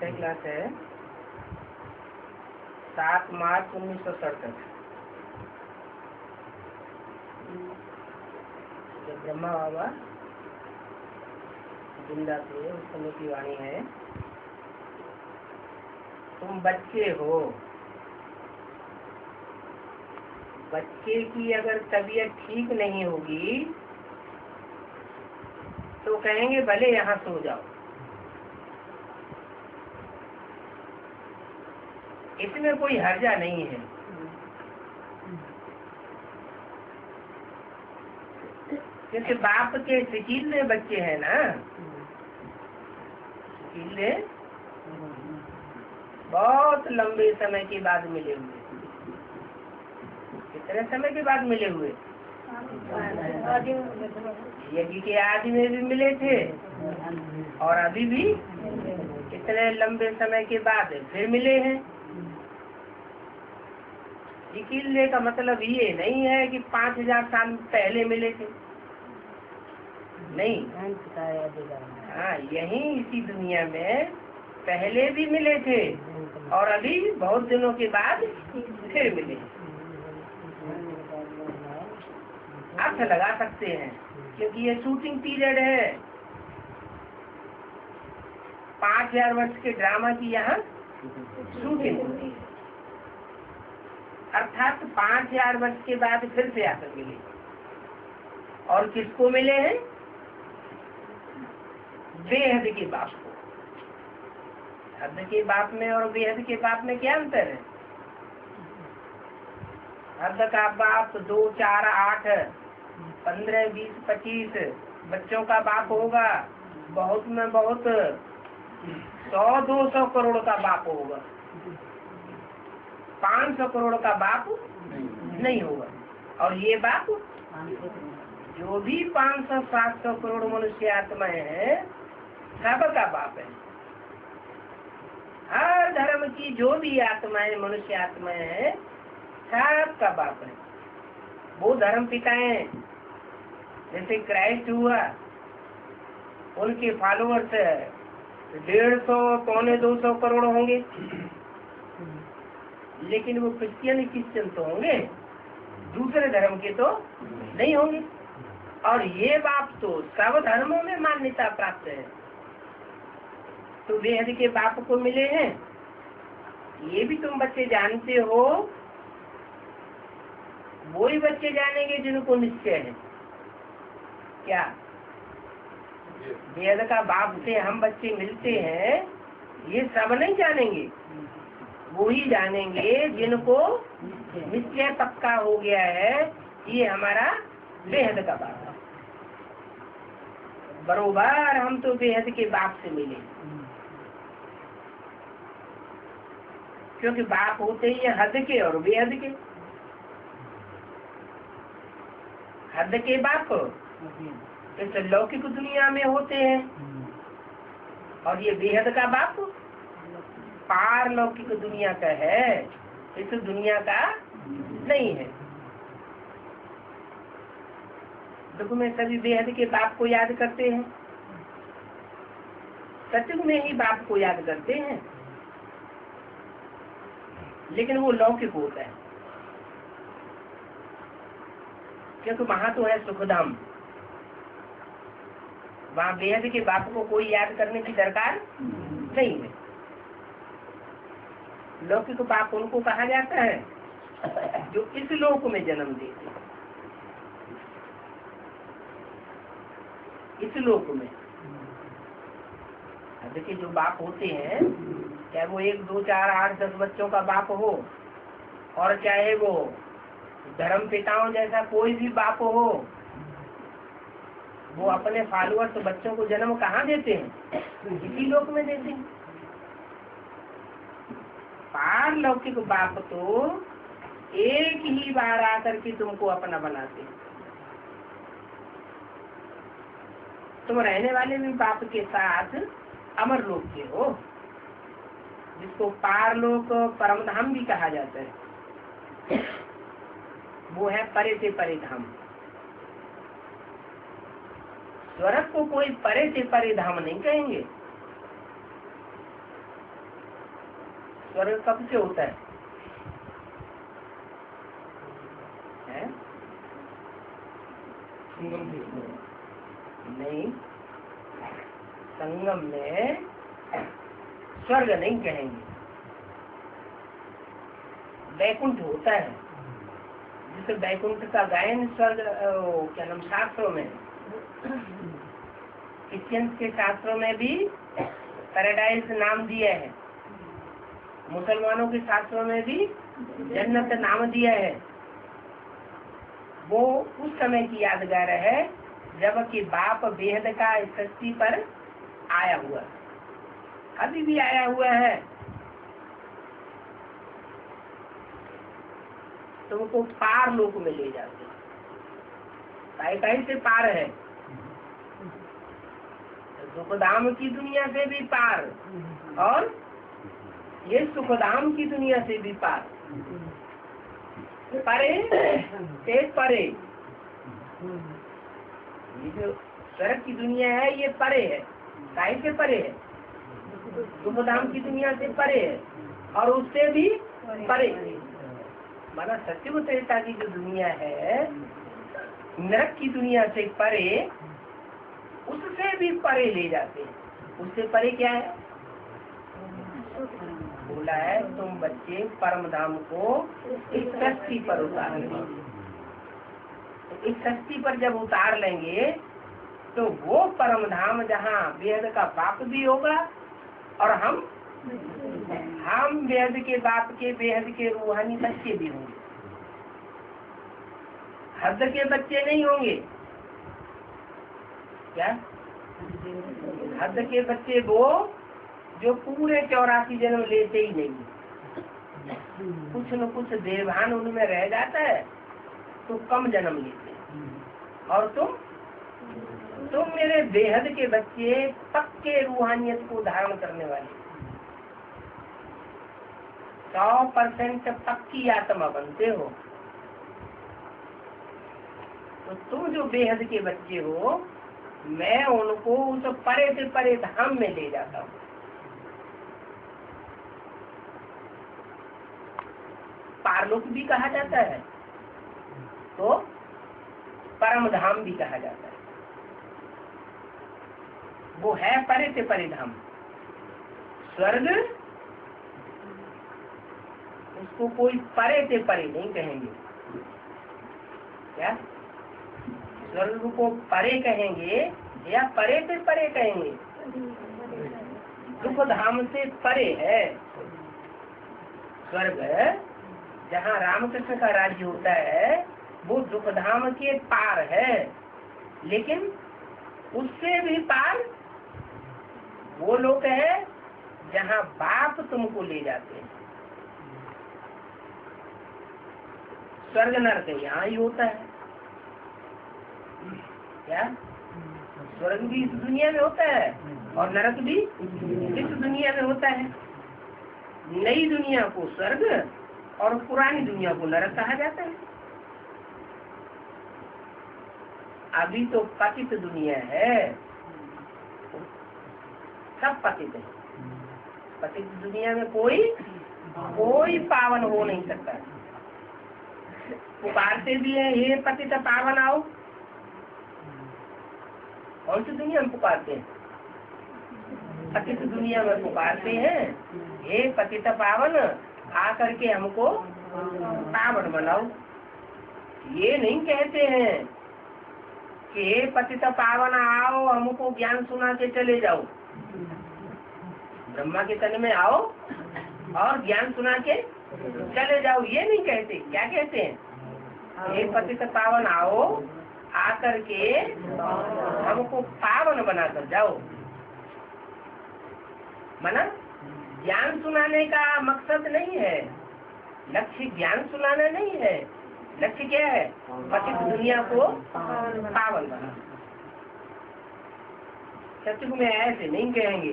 स्वाध्याय क्लास है 7 मार्च 1967। जब ब्रह्मा बाबा जिंदा थे उस समय की वाणी है, तुम बच्चे हो, बच्चे की अगर तबीयत ठीक नहीं होगी तो कहेंगे भले यहाँ सो जाओ। इसमें कोई हर्जा नहीं है, क्योंकि बाप के सिकीले बच्चे हैं ना। सिकीले बहुत लंबे समय के बाद मिले हुए। कितने समय के बाद मिले हुए? यज्ञ के आदि में भी मिले थे और अभी भी इतने लंबे समय के बाद फिर मिले हैं। सिकीले का मतलब ये नहीं है कि 5000 साल पहले मिले थे, नहीं। हाँ, यहीं इसी दुनिया में पहले भी मिले थे और अभी बहुत दिनों के बाद फिर मिले। अर्थ लगा सकते हैं क्योंकि ये शूटिंग पीरियड है। 5000 वर्ष के ड्रामा की यहाँ शूटिंग होती है, अर्थात 5000 वर्ष के बाद फिर से आकर मिले। और किसको मिले हैं? बेहद के बाप को। हद के बाप में और बेहद के बाप में क्या अंतर है? हद का बाप 2, 4, 8, 15, 20, 25 बच्चों का बाप होगा। बहुत में बहुत 100-200 करोड़ का बाप होगा। 500 करोड़ का बाप नहीं होगा। और ये बाप जो भी 500-700 करोड़ मनुष्य आत्माएं हैं, सबका बाप है। हर धर्म की जो भी आत्माएं मनुष्य आत्माएं हैं, सबका बाप है। वो धर्म पिताएं, जैसे क्राइस्ट हुआ, उनके फॉलोअर्स 150-200 करोड़ होंगे, लेकिन वो क्रिश्चियन तो होंगे, दूसरे धर्म के तो नहीं होंगे। और ये बाप तो सब धर्मों में मान्यता प्राप्त है। तो वेद के बाप को मिले हैं, ये भी तुम बच्चे जानते हो। वही बच्चे जानेंगे जिनको निश्चय है। क्या वेद का बाप से हम बच्चे मिलते हैं, ये सब नहीं जानेंगे। वो ही जानेंगे जिनको निश्चय पक्का हो गया है, ये हमारा बेहद का बाप है। बरोबर हम तो बेहद के बाप से मिले, क्योंकि बाप होते ही हद के और बेहद के। हद के बाप इस लौकिक दुनिया में होते हैं और ये बेहद का बाप पारलौकिक दुनिया का है, इस दुनिया का नहीं है। दुख में सभी बेहद के बाप को याद करते हैं, सतयुग में ही बाप को याद करते हैं, लेकिन वो लौकिक होता है, क्योंकि वहां तो है सुखधाम। वहाँ बेहद के बाप को कोई याद करने की दरकार नहीं है। लौकिक बाप उनको कहा जाता है जो इस लोक में जन्म देते हैं। इस लोक में देखिए, जो बाप होते हैं, चाहे वो 1, 2, 4, 8, 10 बच्चों का बाप हो, और चाहे वो धर्म पिताओं जैसा कोई भी बाप हो, वो अपने फॉलोअर्स बच्चों को जन्म कहाँ देते हैं? इसी लोक में देते हैं। पारलौकिक बाप तो एक ही बार आकर के तुमको अपना बनाते हैं। तुम रहने वाले भी बाप के साथ अमर लोक के हो, जिसको पारलोक परमधाम भी कहा जाता है। वो है परे से परे धाम। स्वर्ग को कोई परे से परे धाम नहीं कहेंगे। स्वर्ग कब से होता है? नहीं, संगम में स्वर्ग नहीं कहेंगे, वैकुंठ होता है। जिसे वैकुंठ का गायन स्वर्ग क्या नाम शास्त्रों में, क्रिश्चियंस के शास्त्रों में भी पैराडाइज नाम दिया है, मुसलमानों के शास्त्रों में भी जन्नत नाम दिया है। वो उस समय की यादगार है जबकि बाप बेहद का सृष्टि पर आया हुआ, अभी भी आया हुआ है। तुमको पार लोक में ले जाते, कहीं से पार है, दुखधाम की दुनिया से भी पार और ये सुखधाम की दुनिया से भी पार, परे से परे। ये जो स्वर्ग की दुनिया है ये परे है, कहीं से परे है, दुखधाम की दुनिया से परे है और उससे भी परे। माना सत्युग त्रेता की जो दुनिया है नरक की दुनिया से परे, उससे भी परे ले जाते हैं। उससे परे क्या है? बोला है तुम बच्चे परम धाम को इस सृष्टि पर उतार लेंगे। तो इस सृष्टि पर जब उतार लेंगे तो वो परम धाम जहाँ बेहद का बाप भी होगा और हम बेहद के बाप के बेहद के रूहानी बच्चे भी होंगे। हद के बच्चे नहीं होंगे। क्या? हद के बच्चे वो जो पूरे 84 जन्म लेते ही नहीं, कुछ न कुछ देवभान उनमें रह जाता है तो कम जन्म लेते हैं। और तुम मेरे बेहद के बच्चे पक्के रूहानियत को धारण करने वाले 100% पक्की आत्मा बनते हो। तो तुम जो बेहद के बच्चे हो, मैं उनको उस परे से परे धाम में ले जाता हूँ। पारलोक भी कहा जाता है तो परम धाम भी कहा जाता है। वो है परे से परे धाम। स्वर्ग उसको कोई परे से परे नहीं कहेंगे। क्या? स्वर्ग को परे कहेंगे या परे से परे कहेंगे? दुख धाम से परे है स्वर्ग। जहाँ रामकृष्ण का राज्य होता है वो दुख धाम के पार है, लेकिन उससे भी पार वो लोग है जहाँ बाप तुमको ले जाते हैं। स्वर्ग नरक यहाँ ही होता है। क्या? स्वर्ग भी इस दुनिया में होता है और नरक भी इस दुनिया में होता है। नई दुनिया को स्वर्ग और पुरानी दुनिया को नरक कहा जाता है। अभी तो पतित दुनिया है, सब पतित है। पतित दुनिया में कोई पावन हो नहीं सकता। पुकारते भी है हे पतित पावन आओ। कौन सी दुनिया में पुकारते हैं? पतित दुनिया में पुकारते हैं हे पतित पावन आ करके हमको पावन बनाओ। ये नहीं कहते हैं कि हे पतित पावन आओ हमको ज्ञान सुना के चले जाओ। ब्रह्मा के तन में आओ और ज्ञान सुना के चले जाओ, ये नहीं कहते। क्या कहते हैं? हे पतित पावन आओ आकर के हमको पावन बनाकर जाओ। मना ज्ञान सुनाने का मकसद नहीं है, लक्ष्य ज्ञान सुनाना नहीं है। लक्ष्य क्या है? पतित दुनिया को पावन बना। सत्युग में ऐसे नहीं कहेंगे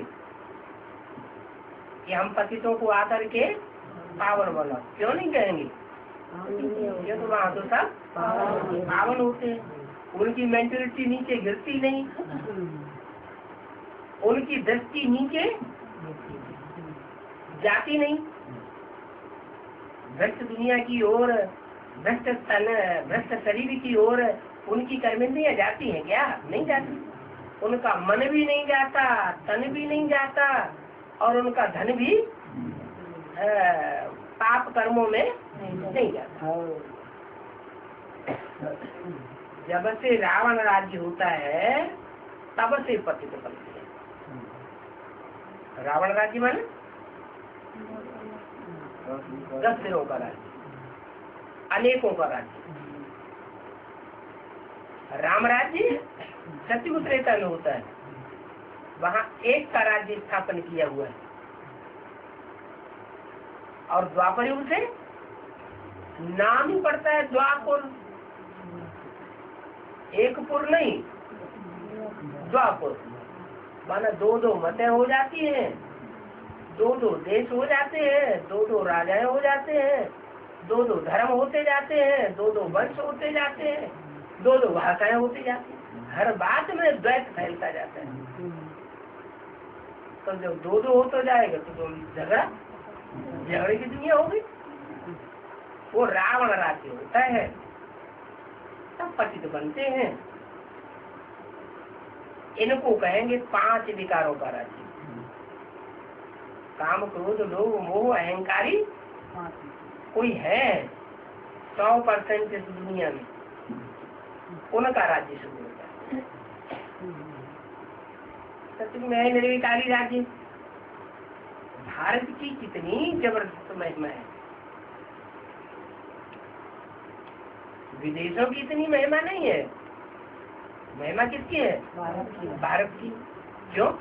कि हम पतितों को आकर के पावन बनाओ। क्यों नहीं कहेंगे? ये तो वहाँ तो सब पावन होते हैं। उनकी मेंटलिटी नीचे गिरती नहीं, उनकी दृष्टि नीचे जाती नहीं। भ्रष्ट दुनिया की ओर, भ्रष्ट तन, भ्रष्ट शरीर की ओर उनकी कर्मेंद्रियां जाती हैं क्या? नहीं जाती। उनका मन भी नहीं जाता, तन भी नहीं जाता, और उनका धन भी पाप कर्मों में नहीं जाता। जब से रावण राज्य होता है तब से पतित बनते हैं। रावण राज्य माने 10 सिरों का राज्य, अनेकों का राज्य। राम राज्य सत्ययुग त्रेता में होता है, वहाँ एक का राज्य स्थापन किया हुआ है। और द्वापर युग से नाम ही पड़ता है द्वापुर, एक पुर नहीं, द्वापुर। माना 2-2 मतें हो जाती हैं, 2-2 देश हो जाते हैं, 2-2 राजाएं हो जाते हैं, 2-2 धर्म होते जाते हैं, 2-2 वंश होते जाते हैं, 2-2 भाषाएं होती जाती हैं। हर बात में द्वैत फैलता जाता है। तो जब 2-2 होता जाएगा तो झगड़े की दुनिया होगी। वो रावण राज्य होता है, तब पतित बनते हैं। इनको कहेंगे 5 विकारों का राज्य। काम, क्रोध, लोभ, मोह, अहंकारी कोई है 100% इस दुनिया में, उनका राज्य शुरू होता है। सत्य में निर्विकारी राज्य। भारत की कितनी जबरदस्त महिमा है, विदेशों की इतनी महिमा नहीं है। महिमा किसकी है? भारत की। क्यों?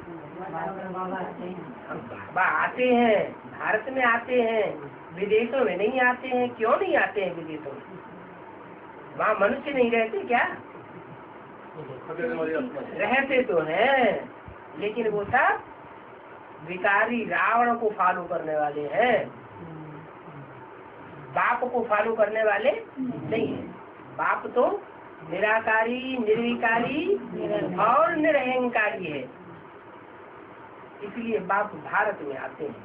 बाबा आते हैं, भारत में आते हैं, विदेशों में नहीं आते हैं। क्यों नहीं आते हैं विदेशों में? वहाँ मनुष्य नहीं रहते क्या? रहते तो हैं, लेकिन वो सब विकारी रावण को फॉलो करने वाले हैं, बाप को फॉलो करने वाले नहीं है। बाप तो निराकारी, निर्विकारी और निरहंकारी है। इसलिए बाप भारत में आते हैं,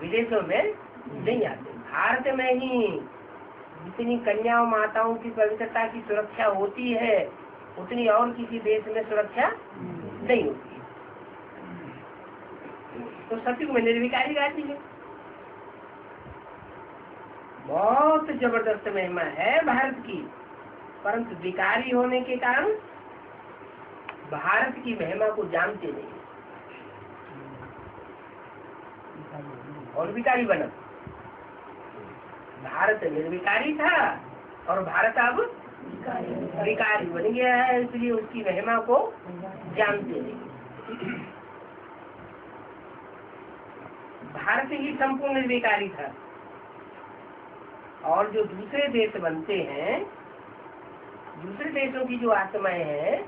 विदेशों में नहीं आते। भारत में ही जितनी कन्याओं माताओं की पवित्रता की सुरक्षा होती है, उतनी और किसी देश में सुरक्षा नहीं होती। तो सत्युग में निर्विकारी राज्य है। बहुत जबरदस्त महिमा है भारत की, परंतु विकारी होने के कारण भारत की महिमा को जानते नहीं और विकारी बना। भारत निर्विकारी था और भारत अब विकारी बन गया है, इसलिए उसकी महिमा को जानते नहीं। भारत ही संपूर्ण निर्विकारी था, और जो दूसरे देश बनते हैं, दूसरे देशों की जो आत्माएं हैं,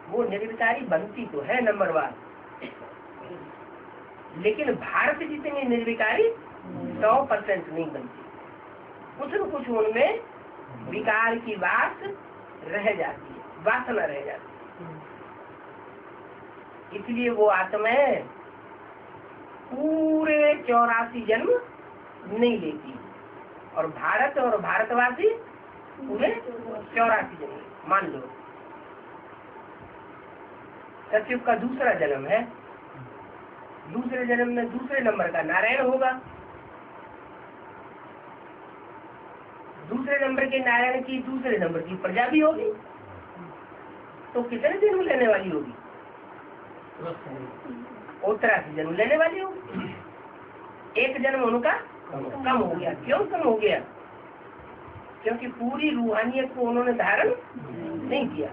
वो निर्विकारी बनती तो है नंबर 1, लेकिन भारत जितनी निर्विकारी 100% नहीं बनती। कुछ न कुछ उनमें विकार की बात रह जाती है, वासना रह जाती है। इसलिए वो आत्माएं पूरे 84 जन्म नहीं लेती, और भारत और भारतवासी पूरे 84 जन्म मान लो। सतयुग का दूसरा जन्म है, दूसरे जन्म में दूसरे नंबर का नारायण होगा। दूसरे नंबर के नारायण की दूसरे नंबर की प्रजा भी होगी, तो कितने जन्म लेने वाली होगी? 83 जन्म लेने वाली होगी। एक जन्म उनका कम हो गया। क्यों कम हो गया? क्योंकि पूरी रूहानियत को उन्होंने धारण नहीं किया।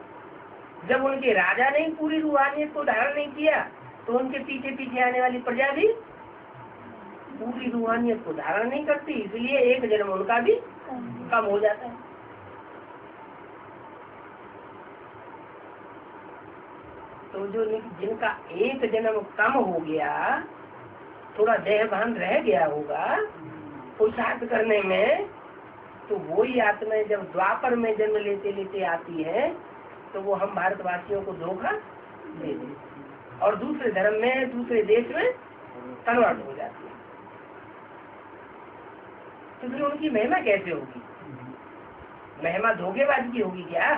जब उनके राजा ने पूरी रूहानियत को धारण नहीं किया, तो उनके पीछे पीछे आने वाली प्रजा भी पूरी रूहानियत को धारण नहीं करती, इसलिए एक जन्म उनका भी कम हो जाता है। तो जो जिनका एक जन्म कम हो गया, थोड़ा देह भान रह गया होगा पुरुषार्थ करने में, तो वही आत्माएं जब द्वापर में जन्म लेते लेते आती है, तो वो हम भारतवासियों को धोखा दे देती और दूसरे धर्म में, दूसरे देश में कन्वर्ट हो जाती है। तो फिर उनकी महिमा कैसे होगी? महिमा धोखेबाज की होगी क्या?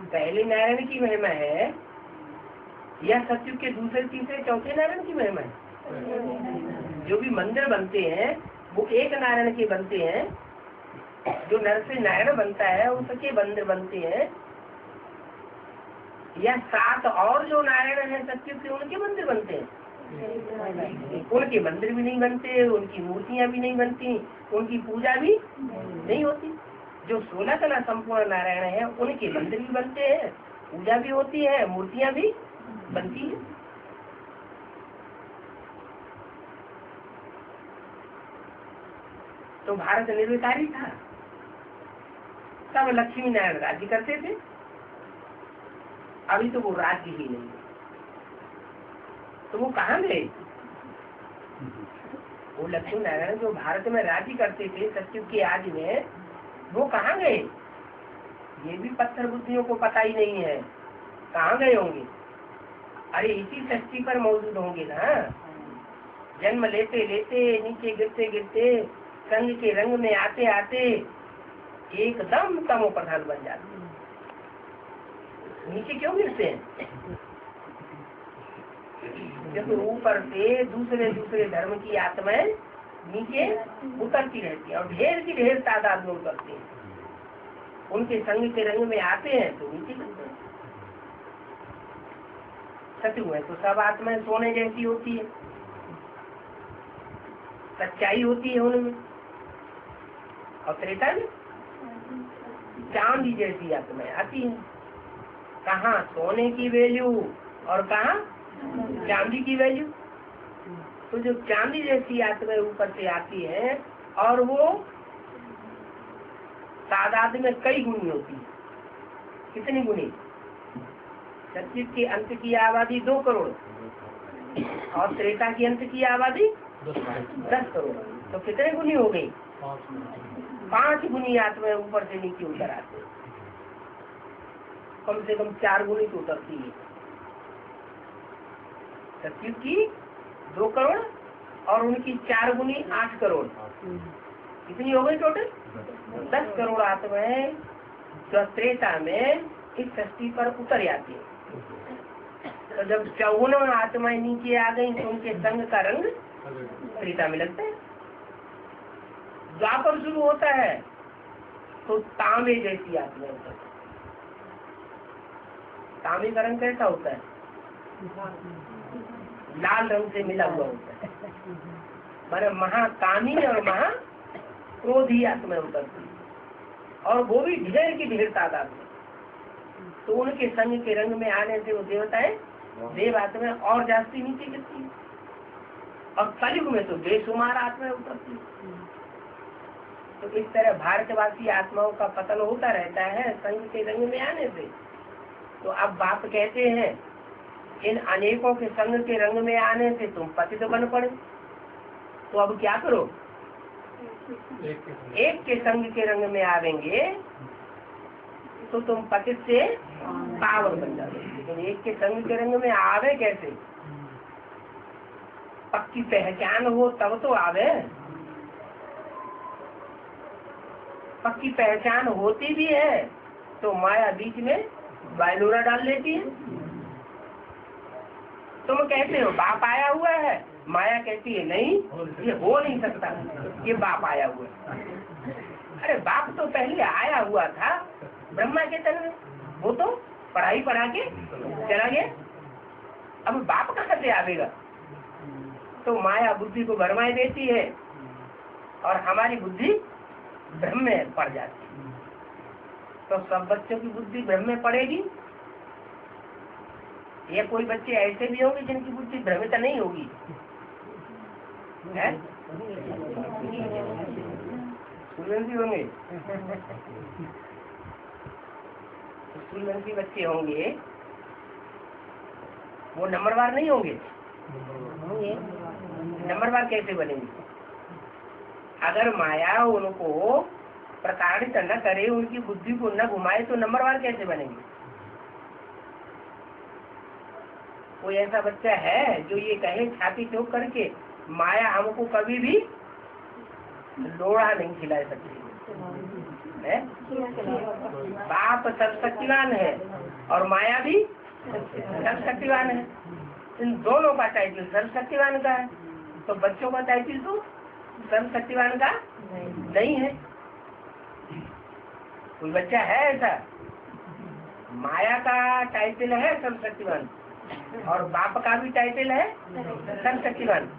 पहले नारायण की महिमा है या सत्युग के दूसरे तीसरे चौथे नारायण की महिमा है? जो भी मंदिर बनते हैं वो एक नारायण के बनते हैं, जो नर से नारायण बनता है उसके मंदिर बनते हैं, या 7 और जो नारायण है सत्युग के उनके मंदिर बनते हैं? उनके मंदिर भी नहीं बनते, उनकी मूर्तियां भी नहीं बनती, उनकी पूजा भी नहीं होती। जो 16 कला संपूर्ण नारायण है उनके मंदिर भी बनते हैं, पूजा भी होती है, मूर्तियां भी बनती है। तो भारत निर्विकारी था, तब लक्ष्मी नारायण राज्य करते थे, अभी तो वो राज्य ही नहीं। तो वो कहाँ गए? वो लक्ष्मी नारायण जो भारत में राज्य करते थे सत्युग के आदि में, वो कहाँ गए? ये भी पत्थर बुद्धियों को पता ही नहीं है कहाँ गए होंगे। अरे इसी सृष्टि पर मौजूद होंगे ना। जन्म लेते लेते नीचे गिरते गिरते संग के रंग में आते आते एकदम तमो प्रधान बन जाते। नीचे क्यों गिरते हैं? जब ऊपर से दूसरे दूसरे धर्म की आत्माएं नीचे उतरती रहती है और ढेर की ढेर तादाद में उतरती है। उनके संग के रंग में आते हैं तो नीचे गिरते हैं। सत्युग में तो सब आत्माएं सोने जैसी होती है, सच्चाई होती है उनमें, और त्रेता में चांदी जैसी आत्माएं आती है। कहाँ सोने की वैल्यू और कहाँ चांदी की वैल्यू। तो जो चांदी जैसी आत्माएं ऊपर से आती है और वो तादाद में कई गुनी होती है। कितनी गुनी? सत्युग के अंत की आबादी 2 करोड़ और त्रेता की अंत की आबादी 10 करोड़। तो कितने गुनी हो गई? 5 गुनी आत्माएं ऊपर से नीचे उतर आते हैं। कम से कम 4 गुनी तो उतरती है। सत्युग की 2 करोड़ और उनकी 4 गुनी 8 करोड़। कितनी हो गई टोटल? 10 करोड़ आत्माएं जो त्रेता में इस सृष्टि पर उतर आती है। तो जब 54 आत्माएं नीचे आ गई तो उनके संग का रंग त्रेता में लगता है। द्वापर शुरू होता है तो तांबे जैसी आत्माएं होता है। तांबे का रंग कैसा होता है? लाल रंग से मिला हुआ होता है। माने महाकामी और महाक्रोधी आत्माएं उतरती और वो भी ढेर की ढेर तादाद में। तो उनके संग के रंग में आने से वो देवताएं देव आत्माएं और जास्ती नीचे गिरती है। और कलयुग में तो बेशुमार आत्माएं उतरती। तो इस तरह भारतवासी आत्माओं का पतन होता रहता है संग के रंग में आने से। तो अब बाप कहते हैं इन अनेकों के संग के रंग में आने से तुम पतित बन पड़े। तो अब क्या करो? एक के संग के रंग में आवेंगे तो तुम पतित से पावन बन जाओगे। लेकिन एक के संग के रंग में आवे कैसे? पक्की पहचान हो तब तो आवे। पक्की पहचान होती भी है तो माया बीच में बायलोरा डाल लेती है। तुम कहते हो बाप आया हुआ है, माया कहती है नहीं ये हो नहीं सकता, ये बाप आया हुआ है। अरे बाप तो पहले आया हुआ था ब्रह्मा के तन में, वो तो पढ़ाई पढ़ा के चला गया। अब बाप कहाँ से आवेगा? तो माया बुद्धि को भरमाई देती है और हमारी बुद्धि भ्रम में पड़ जाती है। तो सब बच्चों की बुद्धि भ्रम में पड़ेगी या कोई बच्चे ऐसे भी होंगे जिनकी बुद्धि भ्रमित नहीं होगी? सूर्यवंशी होंगे, सूर्यवंशी बच्चे होंगे, वो नंबरवार नहीं होंगे। नंबरवार कैसे बनेंगे? अगर माया उनको प्रताड़ित न करे, उनकी बुद्धि को न घुमाए तो नंबरवार कैसे बनेंगे? कोई ऐसा बच्चा है जो ये कहे छाती चौक करके माया हमको कभी भी लोढ़ा नहीं खिला सकती है। बाप सर्वशक्तिवान है और माया भी सर्वशक्तिवान है। इन दोनों का टाइटल सर्वशक्तिवान का है, तो बच्चों का टाइटल तो सर्वशक्तिवान का नहीं है। कोई बच्चा है ऐसा? माया का टाइटल है सर्वशक्तिवान और बाप का भी टाइटल है सर्वशक्तिवान।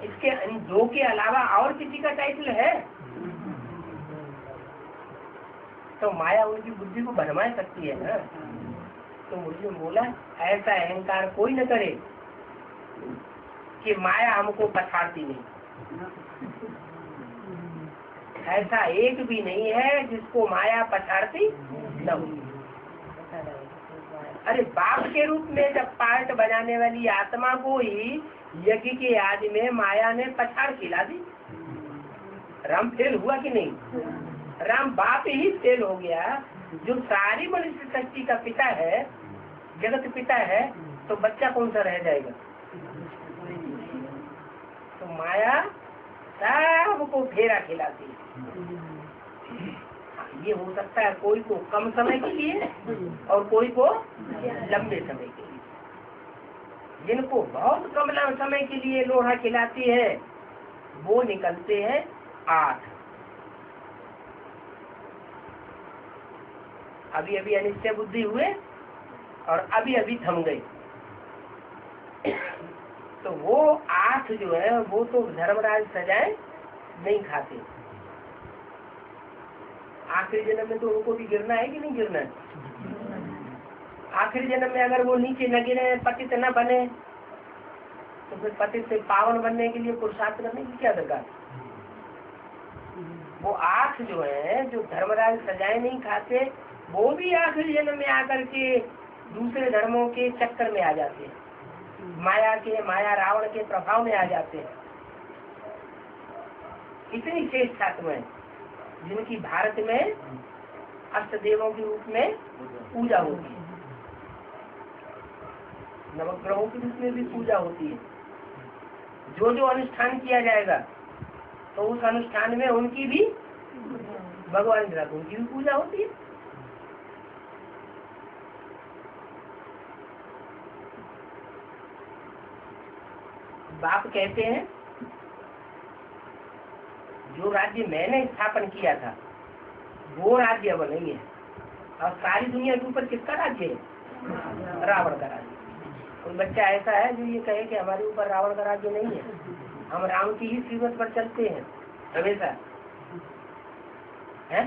इसके इन दो के अलावा और किसी का टाइटल है? तो माया उनकी बुद्धि को भरमा सकती है ना। तो मुझे बोला ऐसा अहंकार कोई न करे कि माया हमको पछाड़ती नहीं। ऐसा एक भी नहीं है जिसको माया पछाड़ती न हो। अरे बाप के रूप में जब पार्ट बनाने वाली आत्मा को ही यज्ञ के आदि में माया ने पछाड़ खिला दी। राम फेल हुआ कि नहीं? राम बाप ही फेल हो गया जो सारी मनुष्य शक्ति का पिता है, जगत पिता है, तो बच्चा कौन सा रह जाएगा? तो माया सबको फेरा खिलाती। ये हो सकता है कोई को कम समय के लिए और कोई को लंबे समय के लिए। जिनको बहुत कम समय के लिए लोढ़ा खिलाती है वो निकलते हैं 8। अभी अभी अनिश्चय बुद्धि हुए और अभी अभी थम गए। तो वो 8 जो है वो तो धर्मराज सजाए नहीं खाते। आखिरी जन्म में तो उनको भी गिरना है कि नहीं गिरना है? आखिरी जन्म में अगर वो नीचे न गिरे, पतित न बने, तो फिर पतित से पावन बनने के लिए पुरुषार्थ करने की क्या दरकार? वो 8 जो है जो धर्मराज सजाए नहीं खाते, वो भी आखिरी जन्म में आकर के दूसरे धर्मों के चक्कर में आ जाते हैं, माया रावण के प्रभाव में आ जाते हैं। इतनी शेष छात्र है जिनकी भारत में अष्ट देवों के रूप में पूजा होती है, नवग्रहों के रूप में भी पूजा होती है। जो जो अनुष्ठान किया जाएगा तो उस अनुष्ठान में उनकी भी भगवान उनकी भी पूजा होती है। बाप कहते हैं जो राज्य मैंने स्थापन किया था वो राज्य अब नहीं है। और सारी दुनिया के ऊपर किसका राज्य है? रावण का राज्य। कोई बच्चा ऐसा है जो ये कहे कि हमारे ऊपर रावण का राज्य नहीं है, हम राम की ही सीमत पर चलते हैं हमेशा है?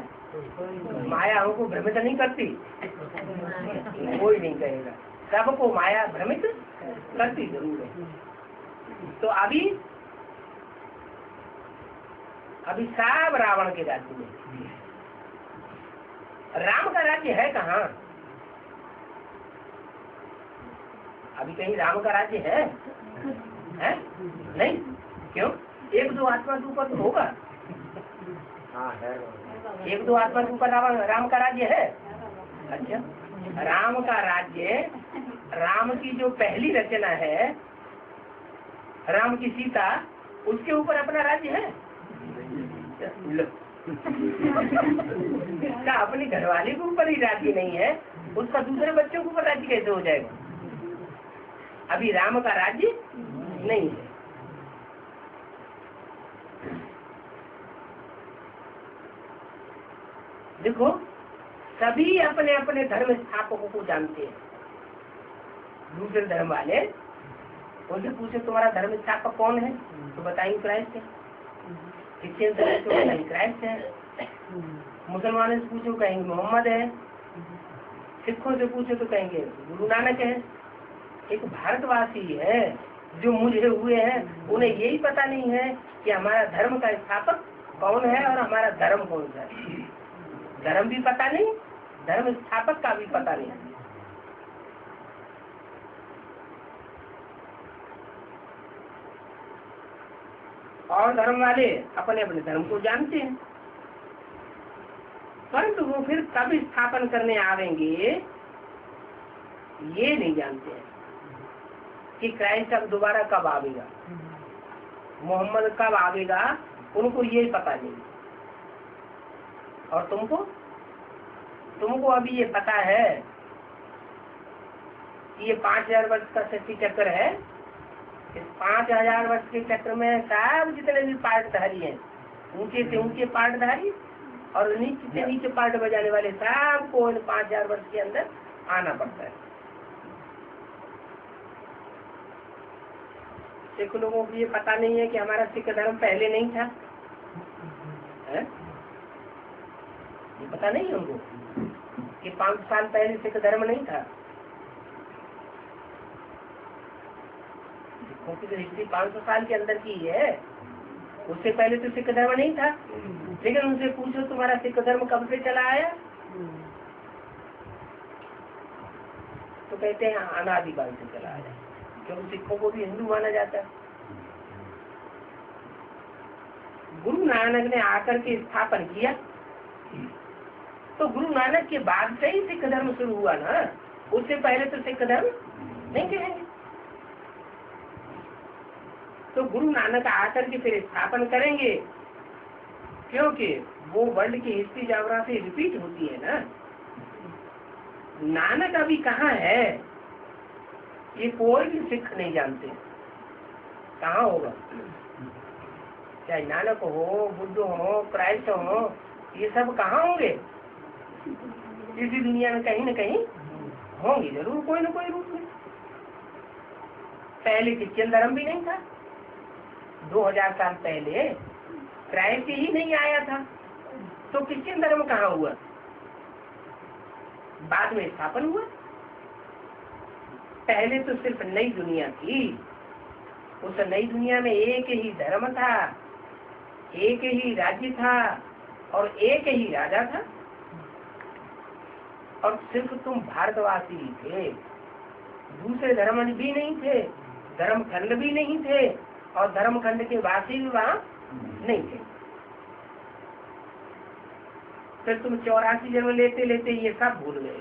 माया हमको भ्रमित नहीं करती? कोई नहीं कहेगा, सबको माया भ्रमित करती जरूर है। तो अभी सब रावण के राज्य में, राम का राज्य है कहाँ? अभी कहीं राम का राज्य है? नहीं। क्यों? 1-2 आत्मा के ऊपर तो होगा। हाँ है, 1-2 आत्मा के ऊपर राम का राज्य है। अच्छा, राम का राज्य, राम की जो पहली रचना है, राम की सीता, उसके ऊपर अपना राज्य है? इसका अपनी घरवाली के ऊपर ही राज्य नहीं है, उसका दूसरे बच्चों के ऊपर राज्य कैसे हो जाएगा? अभी राम का राज्य नहीं है। देखो, सभी अपने अपने धर्म स्थापकों को जानते हैं। दूसरे धर्म वाले उनसे पूछे तुम्हारा धर्म स्थापक कौन है, तो बताएंगे क्राइस्ट है। क्रिश्चियन से कहेंगे क्राइस्ट है। मुसलमानों से पूछो कहेंगे मोहम्मद है। सिखों से पूछो तो कहेंगे गुरु नानक है। एक भारतवासी है जो मुझे हुए हैं, उन्हें यही पता नहीं है कि हमारा धर्म का स्थापक कौन है और हमारा धर्म कौन सा है। धर्म भी पता नहीं, धर्म स्थापक का भी पता नहीं। और धर्म वाले अपने अपने धर्म को जानते हैं, परंतु वो फिर कब स्थापन करने आवेंगे ये नहीं जानते हैं कि क्राइस्ट अब दोबारा कब आवेगा, मोहम्मद कब आवेगा, उनको ये पता नहीं। और तुमको अभी ये पता है कि ये 5000 वर्ष का सृष्टि चक्र है। इस 5000 वर्ष के चक्र में सब जितने भी पार्टधारी हैं, ऊंचे से ऊंचे पार्टधारी और नीचे से नीचे पार्ट बजाने वाले, सबको इन 5000 वर्ष के अंदर आना पड़ता है। सिख लोगों को ये पता नहीं है कि हमारा सिख धर्म पहले नहीं था है? ये पता नहीं है उनको कि 500 साल पहले सिख धर्म नहीं था। सिखों की तो हिस्ट्री 500 साल के अंदर की है, उससे पहले तो सिख धर्म नहीं था। लेकिन उनसे पूछो तुम्हारा सिख धर्म कब से चला आया, तो कहते हैं अनादिकाल से चला आया, क्योंकि सिखों को भी हिंदू माना जाता है। गुरु नानक ने आकर के स्थापन किया, तो गुरु नानक के बाद से ही सिख धर्म शुरू हुआ ना, उससे पहले तो सिख धर्म नहीं कहेंगे। तो गुरु नानक आकर के फिर स्थापन करेंगे, क्योंकि वो वर्ल्ड की हिस्ट्री जावरा से रिपीट होती है ना। नानक अभी कहाँ है ये कोई भी सिख नहीं जानते, कहाँ होगा। चाहे नानक हो, बुद्ध हो, क्राइस्ट हो, ये सब कहाँ होंगे, इसी दुनिया में कहीं न कहीं होंगे जरूर, कोई न कोई रूप में। पहले क्रिश्चियन धर्म भी नहीं था, 2000 साल पहले क्राइस्ट ही नहीं आया था, तो क्रिश्चियन धर्म कहाँ हुआ, बाद में स्थापन हुआ। पहले तो सिर्फ नई दुनिया थी, उस नई दुनिया में एक ही धर्म था, एक ही राज्य था और एक ही राजा था, और सिर्फ तुम भारतवासी ही थे, दूसरे धर्म भी नहीं थे, धर्मखंड भी नहीं थे, और धर्मखंड के वासी भी वहाँ नहीं थे। फिर तुम 84 जन्म लेते लेते ये सब भूल गए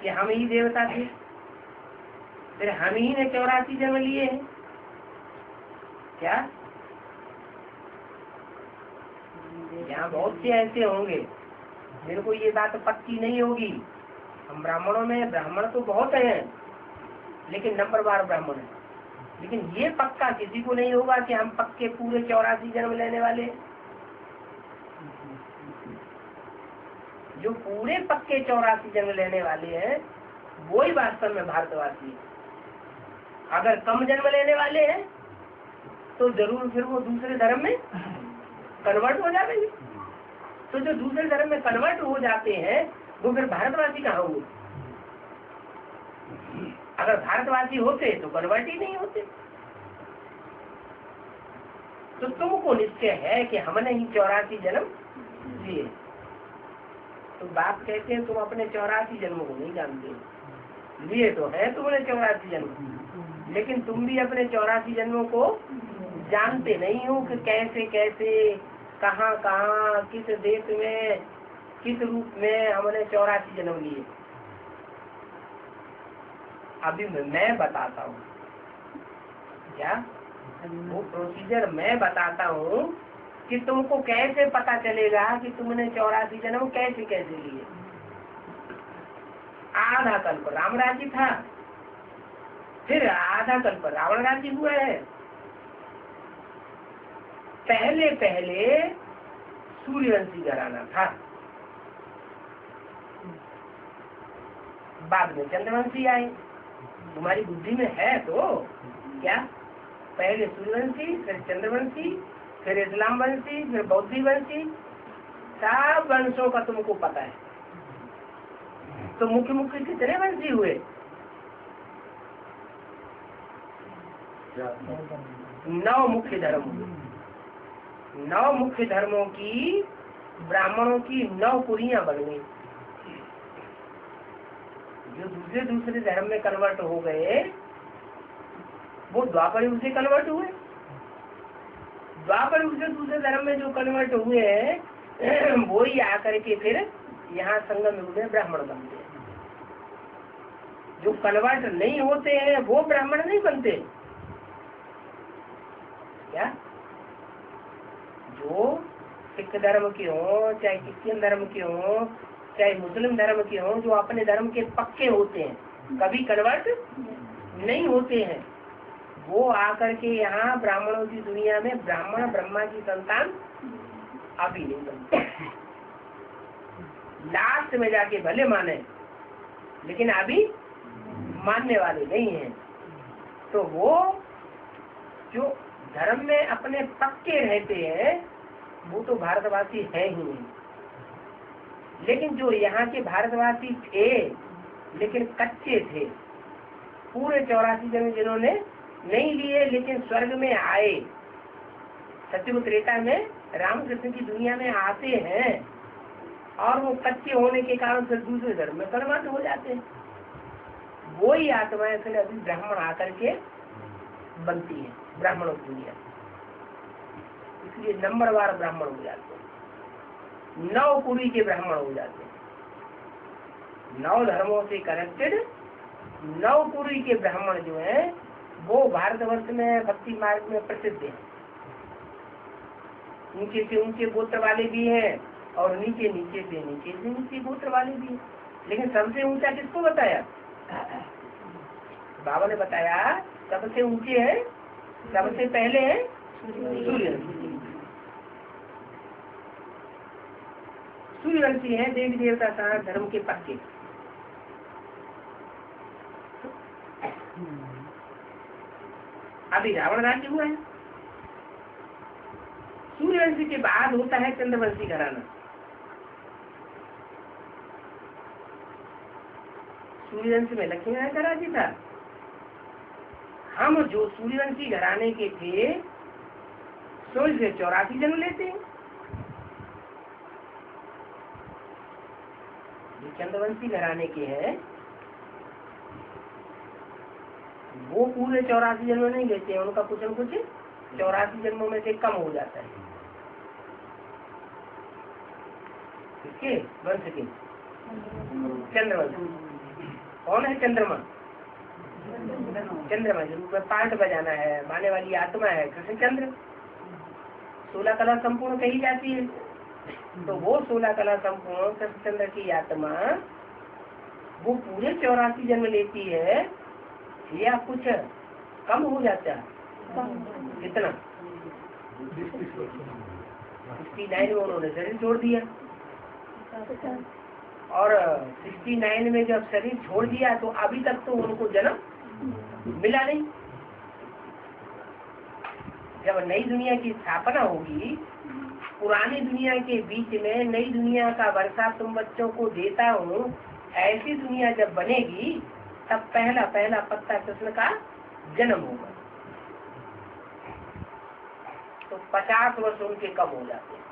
कि हम ही देवता थे, फिर हम ही ने 84 जन्म लिए हैं क्या। यहाँ बहुत से ऐसे होंगे जिनको ये बात पक्की नहीं होगी। हम ब्राह्मणों में ब्राह्मण तो बहुत हैं, लेकिन नंबरवार ब्राह्मण है, लेकिन ये पक्का किसी को नहीं होगा कि हम पक्के पूरे 84 जन्म लेने वाले। जो पूरे पक्के 84 जन्म लेने वाले हैं वो ही वास्तव में भारतवासी है। अगर कम जन्म लेने वाले हैं तो जरूर फिर वो दूसरे धर्म में कन्वर्ट हो जाएंगे। तो जो दूसरे धर्म में कन्वर्ट हो जाते हैं वो फिर भारतवासी कहाँ हुए। अगर भारतवासी होते तो कन्वर्ट ही नहीं होते। तो तुमको निश्चय है कि हमने ही 84 जन्म लिए। तो बाप कहते हैं तुम अपने 84 जन्मों को नहीं जानते, लिए तो है तुमने 84 जन्म, लेकिन तुम भी अपने 84 जन्मों को जानते नहीं हो कि कैसे कैसे, कहाँ कहाँ, किस देश में, किस रूप में हमने 84 जन्म लिए। अभी मैं बताता हूँ क्या, वो प्रोसीजर मैं बताता हूँ कि तुमको कैसे पता चलेगा कि तुमने 84 जन्म कैसे कैसे लिए। आधा कल्प राम राज्य था, फिर आधा कल्प रावण राज्य हुआ है। पहले पहले सूर्यवंशी घराना था, बाद में चंद्रवंशी आए। तुम्हारी बुद्धि में है तो क्या, पहले सूर्यवंशी, फिर चंद्रवंशी, फिर इस्लाम वंशी, फिर बौद्धी वंशी, सब वंशों का तुमको पता है। तो मुख्य मुख्य कितने वंशी हुए, 9 मुख्य धर्म हुए। 9 मुख्य धर्मों की ब्राह्मणों की 9 कुरियां बन गई। जो दूसरे दूसरे धर्म में कन्वर्ट हो गए वो द्वापर युग से कन्वर्ट हुए। द्वापर युग से दूसरे धर्म में जो कन्वर्ट हुए हैं वो ही आकर के फिर यहाँ संगम युग में ब्राह्मण बनते हैं। जो कन्वर्ट नहीं होते हैं वो ब्राह्मण नहीं बनते। क्या जो सिख धर्म के हो, चाहे क्रिश्चियन धर्म के हो, चाहे मुस्लिम धर्म के हो, जो अपने धर्म के पक्के होते हैं, कभी कन्वर्ट नहीं होते हैं, वो आकर के यहाँ ब्राह्मणों की दुनिया में ब्राह्मण ब्रह्मा की संतान अभी नहीं बनते। लास्ट में जाके भले माने, लेकिन अभी मानने वाले नहीं हैं। तो वो जो धर्म में अपने पक्के रहते हैं वो तो भारतवासी है ही नहीं। लेकिन जो यहाँ के भारतवासी थे लेकिन कच्चे थे, पूरे 84 जन्म जिन्होंने नहीं लिए लेकिन स्वर्ग में आए, सत्ययुग त्रेता में रामकृष्ण की दुनिया में आते हैं, और वो कच्चे होने के कारण फिर दूसरे धर्म में कन्वर्ट हो जाते हैं। वो ही आत्माएं फिर अभी ब्राह्मण आकर के बनती है ब्राह्मणों की दुनिया, इसलिए नंबरवार ब्राह्मण हो जाते हैं, 9 कुड़ी के ब्राह्मण हो जाते हैं। 9 धर्मों से कनेक्टेड 9 कुड़ी के ब्राह्मण जो है वो भारतवर्ष में भक्ति मार्ग में प्रसिद्ध है। ऊंचे से ऊंचे गोत्र वाले भी हैं और नीचे नीचे से नीचे गोत्र वाले भी हैं। लेकिन सबसे ऊंचा किसको बताया? बाबा ने बताया सबसे ऊंचे है, सबसे पहले है सूर्यवंशी। सूर्यवंशी है देवी देवता सारा धर्म के पक्के। अभी रावण राज्य हुआ है। सूर्यवंशी के बाद होता है चंद्रवंशी घराना। सूर्यवंश में लक्ष्मी नारायण का राज्य था। हम जो सूर्यवंशी घराने के थे सूर्य से 84 जन्म लेते हैं। जो चंद्रवंशी घराने के हैं वो पूरे 84 जन्म नहीं लेते हैं, उनका कुछ न कुछ 84 जन्मों में से कम हो जाता है। किसके वंश के? चंद्रवंश। कौन है चंद्रमा? चंद्रमा जिसमें पार्ट बजाना है, माने वाली आत्मा है कृष्ण चंद्र। 16 कला संपूर्ण कही जाती है, तो वो 16 कला संपूर्ण कृष्ण चंद्र की आत्मा वो पूरे 84 जन्म लेती है या कुछ कम हो जाता है? कितना? 69 में उन्होंने शरीर छोड़ दिया, और 69 में जब शरीर छोड़ दिया तो अभी तक तो उनको जन्म मिला नहीं। जब नई दुनिया की स्थापना होगी, पुरानी दुनिया के बीच में नई दुनिया का वर्षा तुम बच्चों को देता हूँ, ऐसी दुनिया जब बनेगी तब पहला पहला पत्ता कृष्ण का जन्म होगा। तो 50 वर्ष उनके कम हो जाते हैं।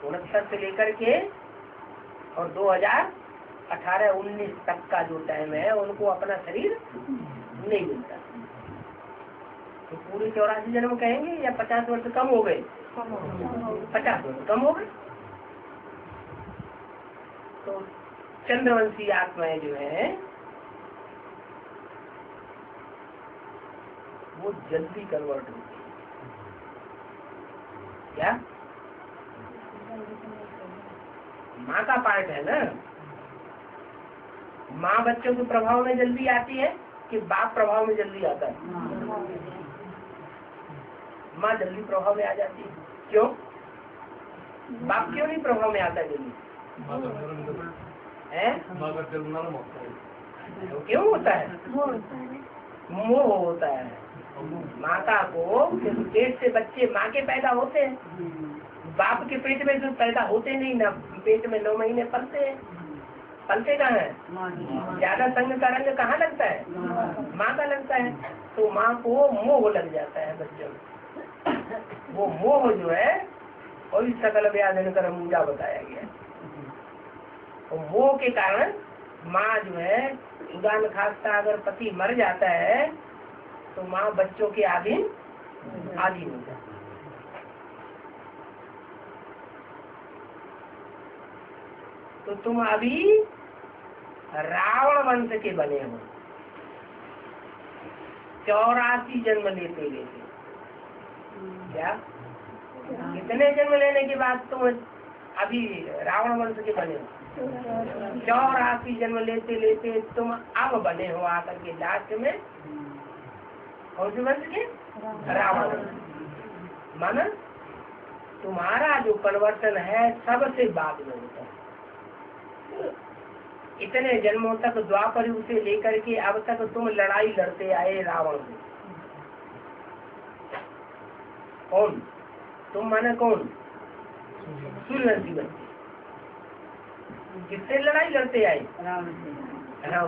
69 से लेकर के और 2018-19 तक का जो टाइम है उनको अपना शरीर नहीं मिलता। तो पूरे 84 जन्म कहेंगे या 50 वर्ष कम हो गए? 50 वर्ष कम हो गए। तो चंद्रवंशी आत्माएं जो है वो जल्दी कन्वर्ट होती है। क्या? माँ का पार्ट है ना। माँ बच्चों के प्रभाव में जल्दी आती है कि बाप प्रभाव में जल्दी आता है? माँ जल्दी प्रभाव में आ जाती है। क्यों? बाप क्यों नहीं प्रभाव में आता जल्दी? क्यों होता है? मोह होता है। माता को पेट से बच्चे माँ के पैदा होते हैं, बाप के पेट में जो पैदा होते नहीं ना, पेट में 9 महीने पलते हैं। पलते कहाँ है? ज्यादा संग का रंग कहाँ लगता है? माँ का लगता है। तो माँ को मोह लग जाता है बच्चों में। वो मोह जो है वही सकल व्याधन कर मुझा बताया गया। तो मोह के कारण माँ जो है उदान खास्ता अगर पति मर जाता है तो माँ बच्चों के आधीन हो जाती है। तो तुम अभी रावण वंश के बने हो, 84 जन्म लेते लेते। क्या कितने जन्म लेने के बाद तुम अभी रावण वंश के बने हो? 84 जन्म लेते लेते तुम अब बने हो आकर के लास्ट में कौन से वंश के? रावण। माना तुम्हारा जो परिवर्तन है सबसे बाद में होता है। इतने जन्मों तक द्वापर युग से लेकर के अब तक तुम लड़ाई लड़ते आए रावण से। कौन तुम? माना कौन? सूर्यवंशी बच्चे। किससे लड़ाई लड़ते आए? राम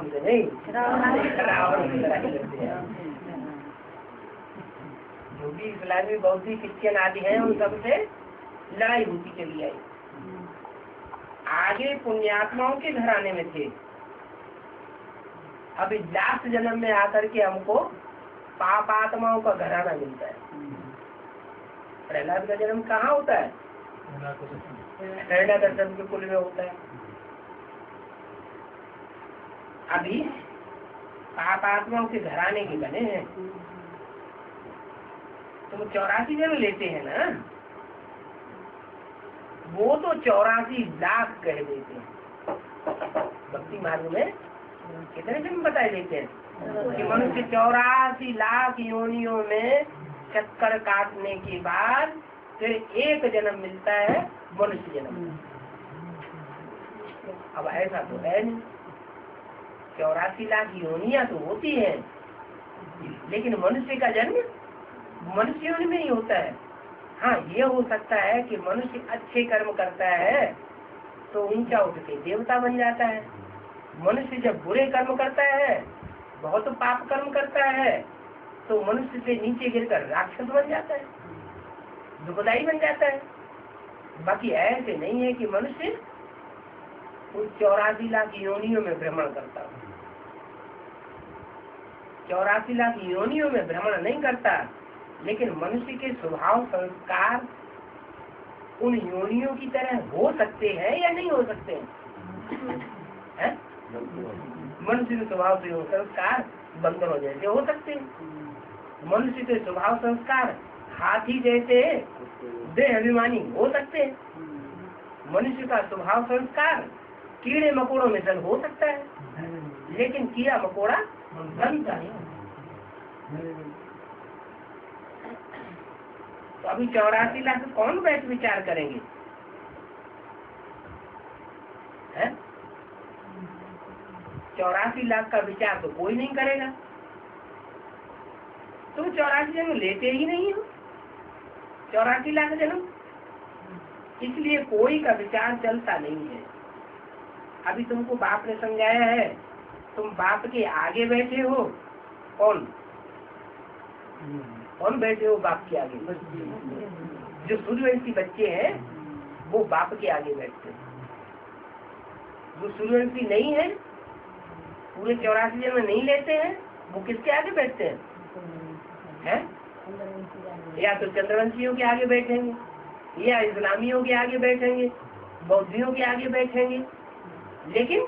से नहीं, रावण से लड़ाई लड़ते आए। जो भी इस्लामी बौद्धी क्रिश्चियन आदि हैं उन सब से लड़ाई होती चली आई। आगे पुण्यात्माओं के घराने में थे, अभी लास्ट जन्म में आकर के हमको पापात्माओं का घराना मिलता है। प्रहलाद का जन्म कहाँ होता है? हिरण्यकश्यप के कुल में होता है। अभी पापात्माओं के घराने के बने हैं। तुम 84 जन्म लेते हैं ना, वो तो 84 लाख कह देते हैं। भक्ति मार्ग में कितने जन्म बताए देते हैं कि मनुष्य 84 लाख योनियों में चक्कर काटने के बाद फिर एक जन्म मिलता है, मनुष्य जन्म। अब ऐसा तो है नहीं। 84 लाख योनियां तो होती हैं, लेकिन मनुष्य का जन्म मनुष्य योनि में ही होता है। हाँ, ये हो सकता है कि मनुष्य अच्छे कर्म करता है तो ऊंचा उठ के देवता बन जाता है। मनुष्य जब बुरे कर्म करता है, बहुत पाप कर्म करता है, तो मनुष्य से नीचे गिरकर राक्षस बन जाता है, दुखदाई बन जाता है। बाकी ऐसे नहीं है कि मनुष्य उस 84 लाख योनियों में भ्रमण करता है। 84 लाख योनियों में भ्रमण नहीं करता, लेकिन मनुष्य के स्वभाव संस्कार उन योनियों की तरह हो सकते हैं या नहीं हो सकते हैं? मनुष्य के स्वभाव से संस्कार बंदरों जैसे हो सकते हैं। मनुष्य के स्वभाव संस्कार हाथी जैसे देह अभिमानी हो सकते हैं। मनुष्य का स्वभाव संस्कार कीड़े मकोड़ों में से हो सकता है, लेकिन कीड़ा मकोड़ा बनता नहीं। तो अभी 84 लाख कौन बैठ विचार करेंगे? 84 लाख का विचार तो कोई नहीं करेगा। तुम 84 जन्म लेते ही नहीं हो, 84 लाख जन्म, इसलिए कोई का विचार चलता नहीं है। अभी तुमको बाप ने समझाया है, तुम बाप के आगे बैठे हो। कौन कौन बैठे हो बाप के आगे? जो सूर्यवंशी बच्चे हैं वो बाप के आगे बैठते हैं। जो सूर्यवंशी नहीं है, पूरे 84 जन्म नहीं लेते हैं, वो किसके आगे बैठते हैं? या तो चंद्रवंशियों के आगे बैठेंगे, या इस्लामियों के आगे बैठेंगे, बौद्धियों के आगे बैठेंगे, लेकिन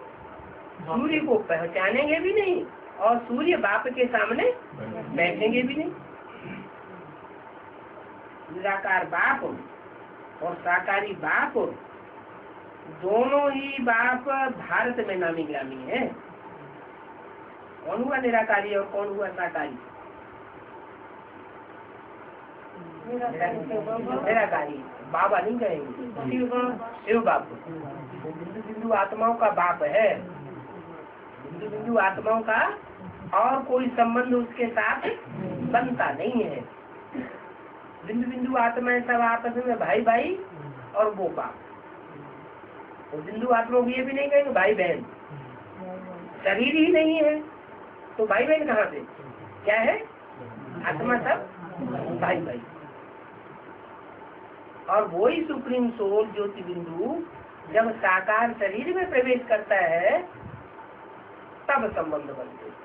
सूर्य को पहचानेंगे भी नहीं और सूर्य बाप के सामने बैठेंगे भी नहीं। निराकार बाप और साकारी बाप दोनों ही बाप भारत में नामी ग्रामी है। कौन हुआ निराकारी और कौन हुआ साकारी? निराकारी बाबा नहीं कहेंगे, शिव बाप। वो बिंदु बिंदु आत्माओं का बाप है। बिंदु बिंदु आत्माओं का और कोई संबंध उसके साथ बनता नहीं है। बिंदु बिंदु आत्माएं सब आपस में भाई भाई और वो बाप। वो बिंदु आत्मा को ये भी नहीं कहेंगे भाई बहन, शरीर ही नहीं है तो भाई बहन कहाँ से? क्या है? आत्मा सब भाई भाई। और वही सुप्रीम सोल ज्योति बिंदु जब साकार शरीर में प्रवेश करता है तब संबंध बनते हैं।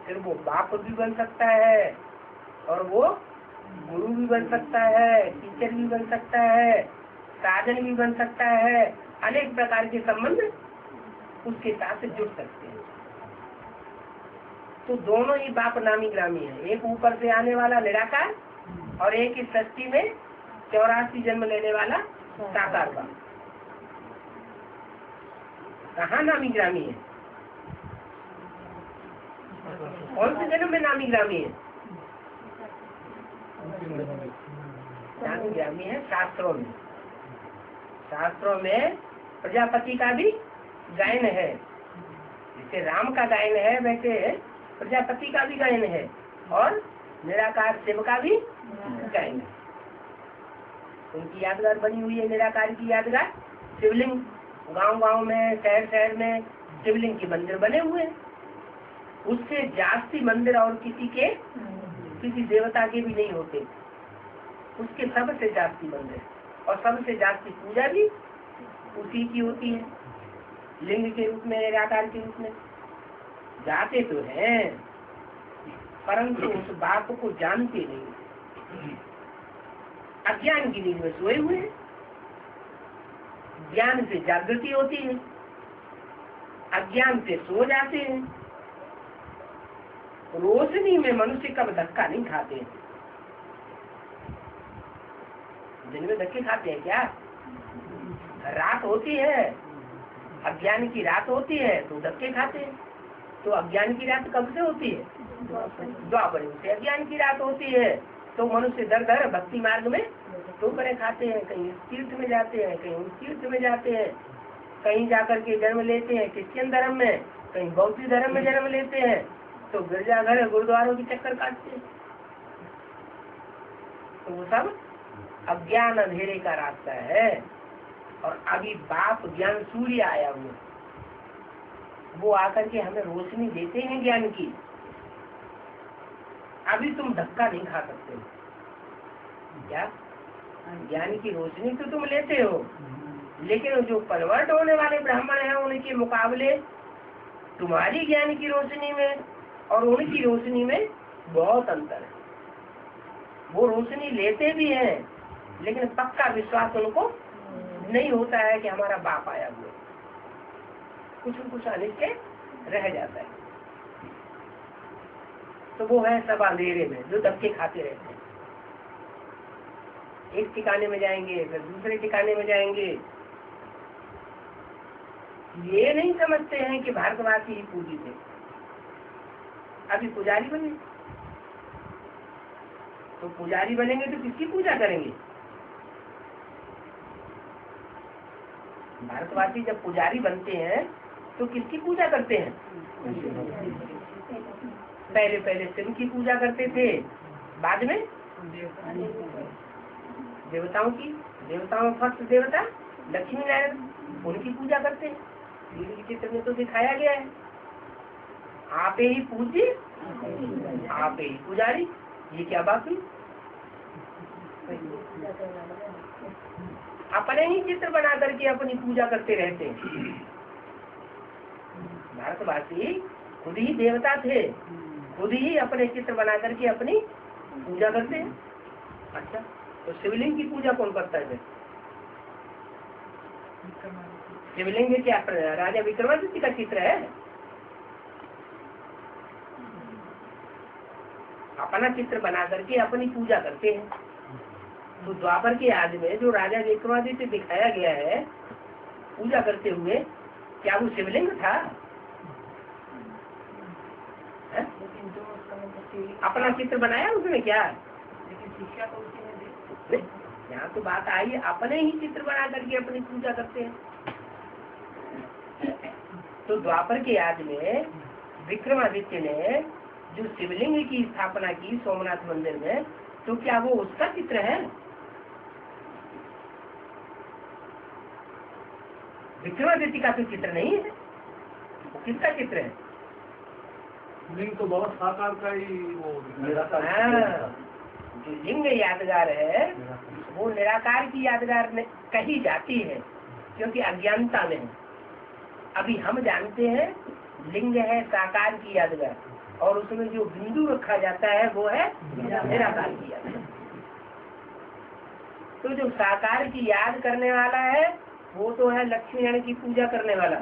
फिर वो बाप भी बन सकता है और वो गुरु भी बन सकता है, टीचर भी बन सकता है, साधन भी बन सकता है। अनेक प्रकार के संबंध उसके साथ जुड़ सकते हैं। तो दोनों ही बाप नामी ग्रामी है। एक ऊपर से आने वाला निराकार और एक ही सृष्टि में 84 जन्म लेने वाला साकार बाप। कहाँ नामी ग्रामी है? कौन से जन्म में नामी ग्रामी है? नामी ग्रामी है शास्त्रों में। शास्त्रों में प्रजापति का भी गायन है, जैसे राम का गायन है वैसे प्रजापति का भी गायन है, और निराकार शिव का भी गायन है। उनकी यादगार बनी हुई है, निराकार की यादगार शिवलिंग। गांव गांव में, शहर शहर में शिवलिंग के मंदिर बने हुए हैं। उससे जास्ती मंदिर और किसी देवता के भी नहीं होते, उसके सबसे जास्ती मंदिर और सबसे जास्ती पूजा भी उसी की होती है, लिंग के रूप में, निराकार के रूप में। जाते तो हैं परंतु उस बाप को जानते नहीं, अज्ञान की नींद में सोए हुए हैं। ज्ञान से जागृति होती है, अज्ञान से सो जाते हैं। रोशनी में मनुष्य कब धक्का नहीं खाते हैं। दिन में धक्के खाते हैं क्या? रात होती है, अज्ञान की रात होती है तो धक्के खाते हैं। तो अज्ञान की रात कब से होती है? द्वापर से अज्ञान की रात होती है। तो मनुष्य दर दर भक्ति मार्ग में तो करे खाते हैं, कहीं तीर्थ में जाते हैं, कहीं उस तीर्थ में जाते हैं, कहीं जाकर के जन्म लेते हैं क्रिश्चियन धर्म में, कहीं बौद्ध धर्म में जन्म लेते हैं, तो गिरजाघर गुरुद्वारों की चक्कर काटते हैं। तो वो सब अज्ञान अंधेरे का रास्ता है। और अभी बाप ज्ञान सूर्य आया हुआ, वो आकर के हमें रोशनी देते हैं ज्ञान की। अभी तुम धक्का नहीं खा सकते क्या? ज्ञान की रोशनी तो तुम लेते हो, लेकिन जो कन्वर्ट होने वाले ब्राह्मण हैं उनके मुकाबले तुम्हारी ज्ञान की रोशनी में और उनकी रोशनी में बहुत अंतर है। वो रोशनी लेते भी हैं, लेकिन पक्का विश्वास उनको नहीं होता है कि हमारा बाप आया हुआ, कुछ अनिश्चय रह जाता है। तो वो है सब अंधेरे में जो धक्के खाते रहते हैं। एक ठिकाने में जाएंगे फिर दूसरे ठिकाने में जाएंगे। ये नहीं समझते हैं कि भारतवासी ही पूजित है। अभी पुजारी बने, तो पुजारी बनेंगे तो किसकी पूजा करेंगे? भारतवासी जब पुजारी बनते हैं तो किसकी पूजा करते हैं? पहले शिव की पूजा करते थे, बाद में देवताओं की। देवताओं फर्स्ट देवता लक्ष्मी नारायण, उनकी पूजा करते हैं। चित्र में तो दिखाया गया है, आप ही पूज्य आप ही पुजारी। ये क्या बात हुई? अपने ही चित्र बना करके अपनी पूजा करते रहते हैं। भारतवासी खुद ही देवता थे, खुद ही अपने चित्र बना करके अपनी पूजा करते हैं। अच्छा, तो शिवलिंग की पूजा कौन करता है? शिवलिंग क्या राजा विक्रमादित्य का चित्र है? अपना चित्र बना करके अपनी पूजा करते हैं। तो द्वापर के आदि में जो राजा विक्रमादित्य दिखाया गया है पूजा करते हुए, क्या वो शिवलिंग था? है? अपना चित्र बनाया उसने क्या? लेकिन शिक्षा तो उसी ने दी। यहाँ तो बात आई, अपने ही चित्र बना करके अपनी पूजा करते हैं। तो द्वापर के आदि में विक्रमादित्य ने जो शिवलिंग की स्थापना की सोमनाथ मंदिर में, तो क्या वो उसका चित्र है? विक्रमादित्य का तो चित्र नहीं है, वो किसका चित्र है? लिंग तो बहुत साकार का ही वो जो लिंग यादगार है वो निराकार की यादगार कही जाती है, क्योंकि अज्ञानता में है। अभी हम जानते हैं लिंग है साकार की यादगार, और उसमें जो बिंदु रखा जाता है वो है निराकार की यादगार। तो जो साकार की याद करने वाला है वो तो है लक्ष्मी नारायण की पूजा करने वाला,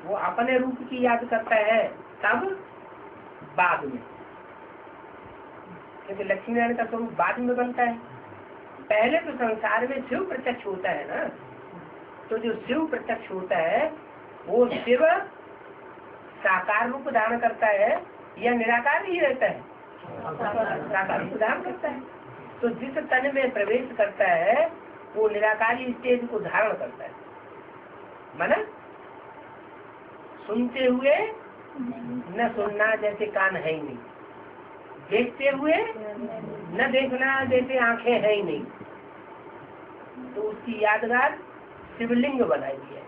वो अपने रूप की याद करता है। तब बाद में क्योंकि लक्ष्मी नारायण का स्वरूप बाद में बनता है। पहले तो संसार में शिव प्रत्यक्ष होता है ना, तो जो शिव प्रत्यक्ष होता है वो शिव साकार रूप धारण करता है या निराकार ही रहता है? साकार रूप धारण करता है। तो जिस तन में प्रवेश करता है वो निराकारी स्टेज को धारण करता है। माना सुनते हुए न सुनना जैसे कान है ही नहीं, देखते हुए न देखना जैसे आंखें है ही नहीं, तो उसकी यादगार शिवलिंग बनाई है।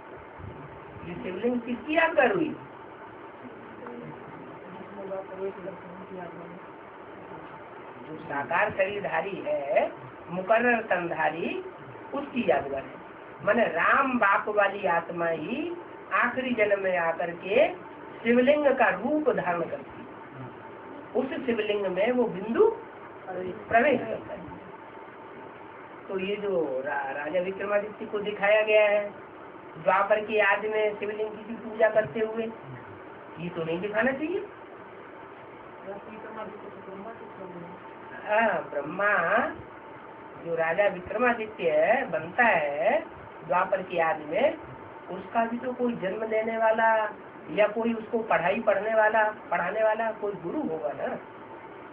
ये शिवलिंग किसकी यादगार हुई? जो साकार शरीरधारी है, मुकर्रर तनधारी, उसकी यादगार है। माने राम बाप वाली आत्मा ही आखिरी जन्म में आकर के शिवलिंग का रूप धारण करती है। उस शिवलिंग में वो बिंदु प्रवेश करता है। तो ये जो राजा विक्रमादित्य को दिखाया गया है द्वापर की आदि में शिवलिंग की पूजा करते हुए, ये तो नहीं दिखाना चाहिए। ब्रह्मा जो राजा विक्रमादित्य बनता है द्वापर की आदि में, उसका भी तो कोई जन्म देने वाला या कोई उसको पढ़ाने वाला कोई गुरु होगा ना।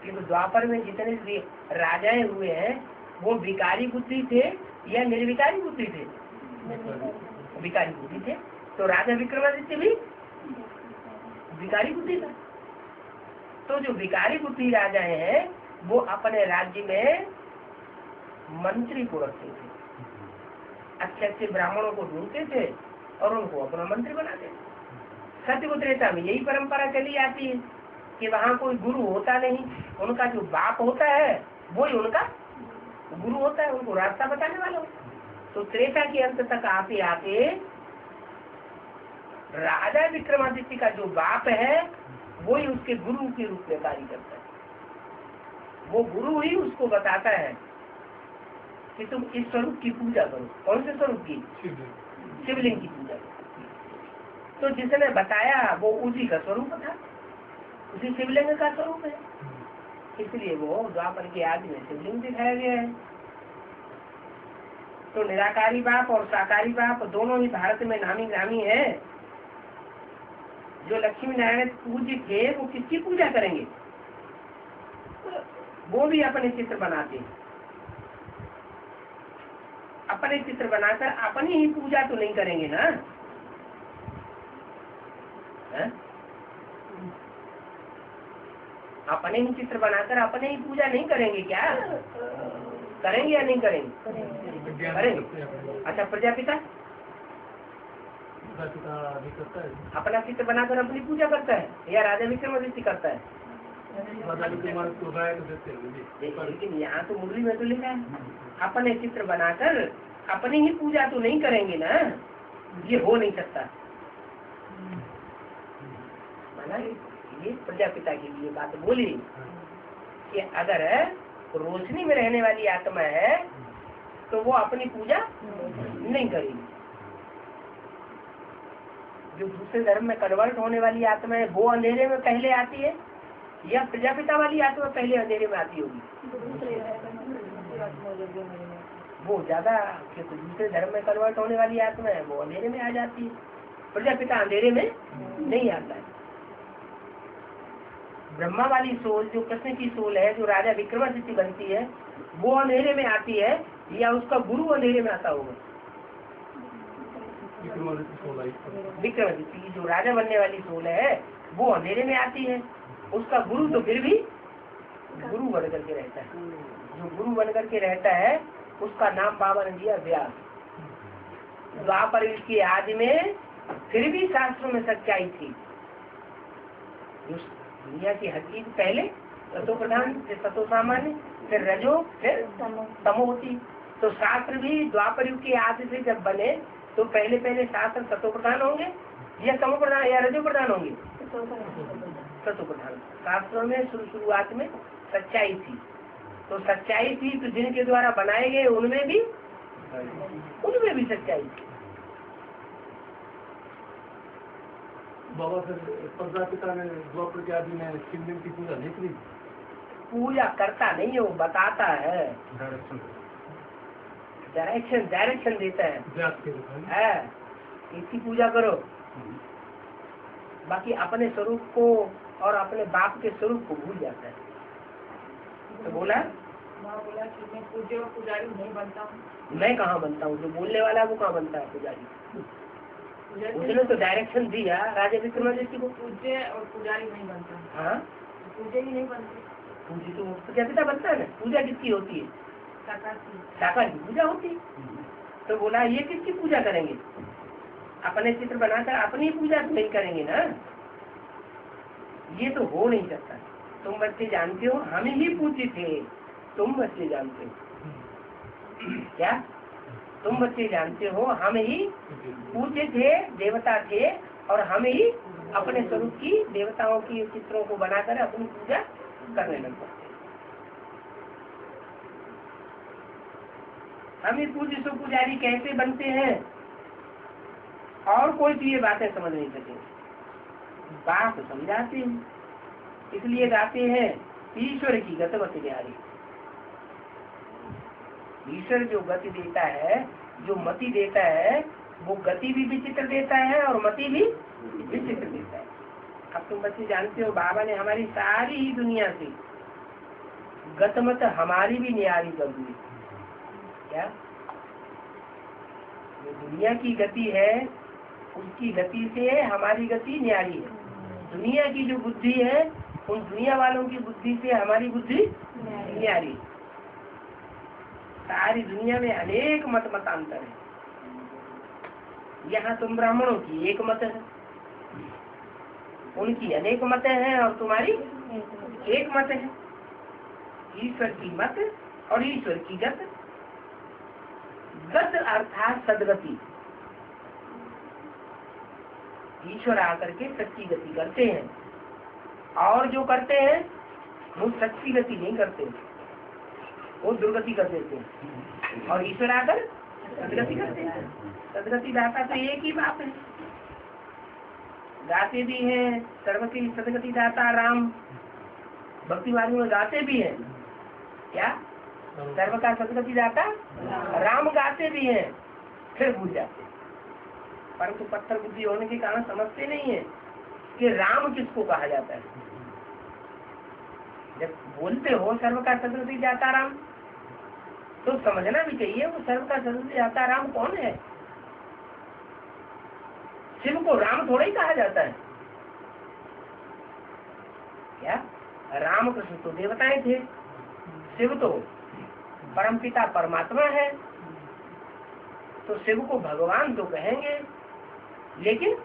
क्योंकि द्वापर में जितने भी राजाएं हुए हैं वो विकारी बुद्धि थे या निर्विकारी बुद्धि थे? विकारी बुद्धि थे। तो राजा विक्रमादित्य भी विकारी बुद्धि था। तो जो विकारी बुद्धि राजाएं हैं वो अपने राज्य में मंत्री को रखते थे, अच्छे अच्छे ब्राह्मणों को ढूंढते थे और उनको अपना मंत्री बनाते थे। सत्य को त्रेता में यही परंपरा चली आती है कि वहाँ कोई गुरु होता नहीं, उनका जो बाप होता है वो ही उनका गुरु होता है, उनको रास्ता बताने वाला होता है। तो त्रेता के अंत तक आते आते राजा विक्रमादित्य का जो बाप है वो ही उसके गुरु के रूप में कार्य करता है। वो गुरु ही उसको बताता है कि तुम इस स्वरूप की पूजा करो। कौन से स्वरूप की? शिवलिंग की पूजा करो। तो जिसने बताया वो उसी का स्वरूप था, उसी शिवलिंग का स्वरूप है। इसलिए वो द्वापर के आदि में शिवलिंग दिखाया गया है। तो निराकारी बाप और साकारी बाप दोनों ही भारत में नामी ग्रामी है। जो लक्ष्मी नारायण पूज्य थे वो किसकी पूजा करेंगे? वो भी अपने चित्र बनाते हैं। अपने चित्र बनाकर अपनी ही पूजा तो नहीं करेंगे ना। अपने ही चित्र बनाकर अपने ही पूजा नहीं करेंगे क्या? करेंगे या नहीं करेंगे? करेंगे। अच्छा, प्रजापिता अपना चित्र बनाकर अपनी पूजा करता है या राजा विक्रमादित्य करता है? लेकिन यहाँ तो मुरली में तो लिखा है अपने चित्र बनाकर अपनी ही पूजा तो नहीं करेंगे ना। ये हो नहीं सकता। माना ये प्रजापिता के लिए बात बोली कि अगर रोशनी में रहने वाली आत्मा है तो वो अपनी पूजा नहीं करेगी। जो दूसरे धर्म में कन्वर्ट होने वाली आत्मा है वो अंधेरे में पहले आती है या प्रजापिता वाली आत्मा पहले अंधेरे में आती होगी? वो ज्यादा, क्योंकि दूसरे धर्म में कन्वर्ट होने वाली आत्मा है वो अंधेरे में आ जाती है, प्रजापिता अंधेरे में नहीं आता है। ब्रह्मा वाली सोल जो कृष्ण की सोल है, जो राजा विक्रमादित्य बनती है, वो अंधेरे में आती है या उसका गुरु अंधेरे में आता होगा? विक्रमादित्य की जो राजा बनने वाली सोल है वो अंधेरे में आती है, उसका गुरु तो फिर भी गुरु बन करके रहता है। जो गुरु बन करके रहता है उसका नाम बाबा ने दिया व्यास। द्वापर के आदि में फिर भी शास्त्रों में सच्चाई थी। दुनिया की हर चीज पहले सतो प्रधान, फिर सतो सामान्य, फिर रजो, फिर तमो होती। तो शास्त्र भी द्वापर युग के आदि से जब बने तो पहले शास्त्र सतो प्रधान होंगे या तमो प्रधान या रजो प्रधान होंगे? सतो प्रधान। शास्त्रों में शुरुआत में सच्चाई थी। तो सच्चाई थी तो जिनके द्वारा बनाए गए उनमें भी सच्चाई थी। बाबा फिर प्रजापिता ने द्वापर के आदि में शिवलिंग की पूजा नहीं करी? पूजा करता नहीं है, वो बताता है, डायरेक्शन देता है इसकी पूजा करो। बाकी अपने स्वरूप को और अपने बाप के स्वरूप को भूल जाता है। तो बोला कि मैं पूज्य और पुजारी नहीं बनता हूँ। मैं कहाँ बनता हूँ, जो बोलने वाला है वो कहाँ बनता है पुजारी। उसने तो डायरेक्शन दिया राजा विक्रमादित्य को, पूज्य और पुजारी नहीं बनता। हाँ पूज्य ही नहीं बनते। पूजी तो प्रजापिता बनता है ना। पूजा किसकी होती है, साकार की पूजा होती है। तो बोला ये किसकी पूजा करेंगे, अपने चित्र बनाकर अपनी पूजा तो नहीं करेंगे ना, ये तो हो नहीं सकता। तुम बच्चे जानते हो हम ही पूज्य थे, तुम बच्चे जानते हो क्या, तुम बच्चे जानते हो हम ही पूज्य थे, देवता थे, और हम ही अपने स्वरूप की देवताओं की चित्रों को बनाकर अपनी पूजा करने लग पाते। हम ही पूज्य सो पुजारी कैसे बनते हैं, और कोई भी ये बातें समझ नहीं सके। बात समझाते हैं, इसलिए गाते हैं ईश्वर की गति बिहारी। ईश्वर जो गति देता है, जो मति देता है, वो गति भी विचित्र देता है और मति भी विचित्र देता है। अब तुम बच्चे जानते हो बाबा ने हमारी सारी ही दुनिया से गतमत हमारी भी न्यारी कर दी। क्या जो दुनिया की गति है उसकी गति से हमारी गति न्यारी है। दुनिया की जो बुद्धि है उन दुनिया वालों की बुद्धि से हमारी बुद्धि न्यारी। सारी दुनिया में अनेक मतांतर है। यहाँ तुम ब्राह्मणों की एक मत है, उनकी अनेक मत हैं, और तुम्हारी एक मत है। ईश्वर की मत और ईश्वर की गत। गत अर्थात सदगति। ईश्वर आकर के सच्ची गति करते हैं, और जो करते हैं वो सच्ची गति नहीं करते, वो दुर्गति कर देते हैं, और ईश्वर आकर सदगति करते हैं। सदगति दाता तो एक ही बाप है। गाते भी हैं सर्वकी सदगति दाता राम, भक्ति वाली में गाते भी हैं क्या, सर्व का सदगति दाता राम गाते भी हैं, फिर भूल जाते। परंतु पत्थर बुद्धि होने के कारण समझते नहीं है कि राम किसको कहा जाता है। जब बोलते हो सर्व का सदगति दाता राम, तो समझना भी चाहिए वो सर्व का सदगति दाता राम कौन है। शिव को राम थोड़ा ही कहा जाता है क्या। राम कृष्ण तो देवताएं थे, शिव तो परमपिता परमात्मा है, तो शिव को भगवान तो कहेंगे, लेकिन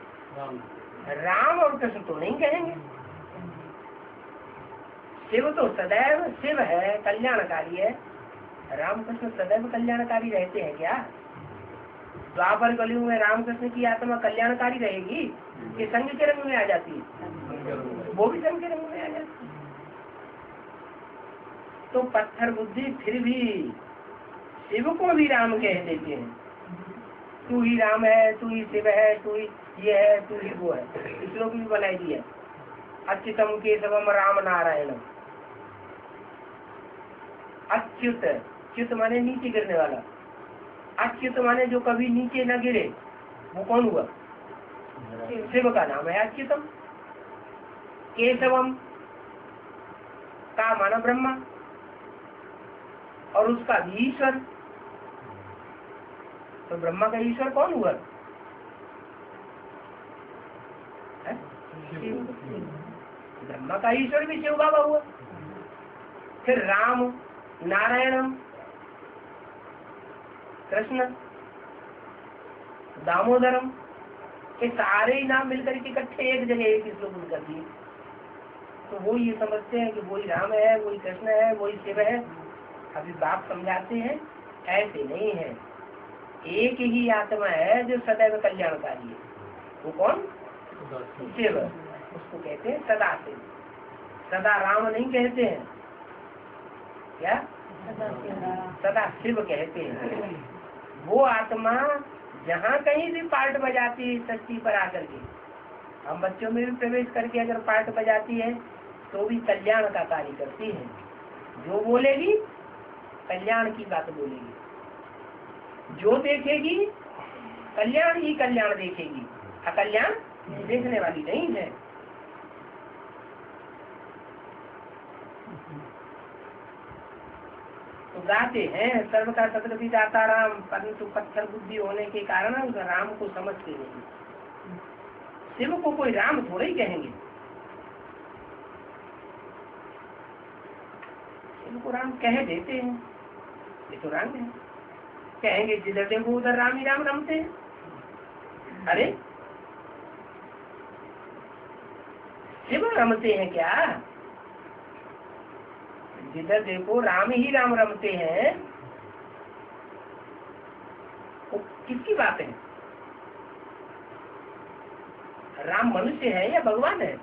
राम और कृष्ण तो नहीं कहेंगे। शिव तो सदैव शिव है, कल्याणकारी है। राम कृष्ण सदैव कल्याणकारी रहते हैं क्या। द्वापर कलयुग में रामकृष्ण की आत्मा कल्याणकारी रहेगी कि संग के रंग में आ जाती है, वो भी संग के रंग में आ जाती है। तो पत्थर बुद्धि फिर भी शिव को भी राम कह देते हैं। तू ही राम है, तू ही शिव है, तू ही ये है, तू ही वो है। श्लोक भी बनाई दिया, अच्युतम केशवम राम नारायणम। अच्युत, च्युत माने नीचे गिरने वाला, अच्युत माने जो कभी नीचे न गिरे, वो कौन हुआ, शिव का नाम है अच्युतम। केशवम का माना ब्रह्मा, और उसका भी ईश्वर। तो ब्रह्मा का ईश्वर कौन हुआ, ब्रह्मा का ईश्वर भी शिव बाबा हुआ। फिर राम, नारायणम, कृष्ण, दामोदरम, ये सारे ही नाम मिलकर के इकट्ठे एक जगह एक श्लोक में कर दिए। तो वो ये समझते हैं कि वही राम है, वही कृष्ण है, वही शिव है। अभी बाप समझाते हैं ऐसे नहीं है, एक ही आत्मा है जो सदैव कल्याणकारी है। वो कौन, शिव, उसको कहते हैं सदा शिव। सदा राम नहीं कहते हैं क्या, सदा शिव कहते हैं। वो आत्मा जहाँ कहीं भी पार्ट बजाती है सृष्टि पर आकर के, हम बच्चों में भी प्रवेश करके अगर पार्ट बजाती है तो भी कल्याण का कार्य करती है। जो बोलेगी कल्याण की बात बोलेगी, जो देखेगी कल्याण ही कल्याण देखेगी, अकल्याण देखने वाली नहीं है। तो गाते हैं सर्व का सतगति दाता राम, परंतु पत्थर बुद्धि होने के कारण उस राम को समझते नहीं। शिव को कोई राम थोड़े ही कहेंगे, शिव को राम कह देते हैं, ये तो राम है। कहेंगे जिधर देखो उधर राम ही राम रमते हैं। अरे शिव रमते हैं क्या? जिधर देखो राम ही राम रमते हैं, वो किसकी बात है? राम मनुष्य है या भगवान है?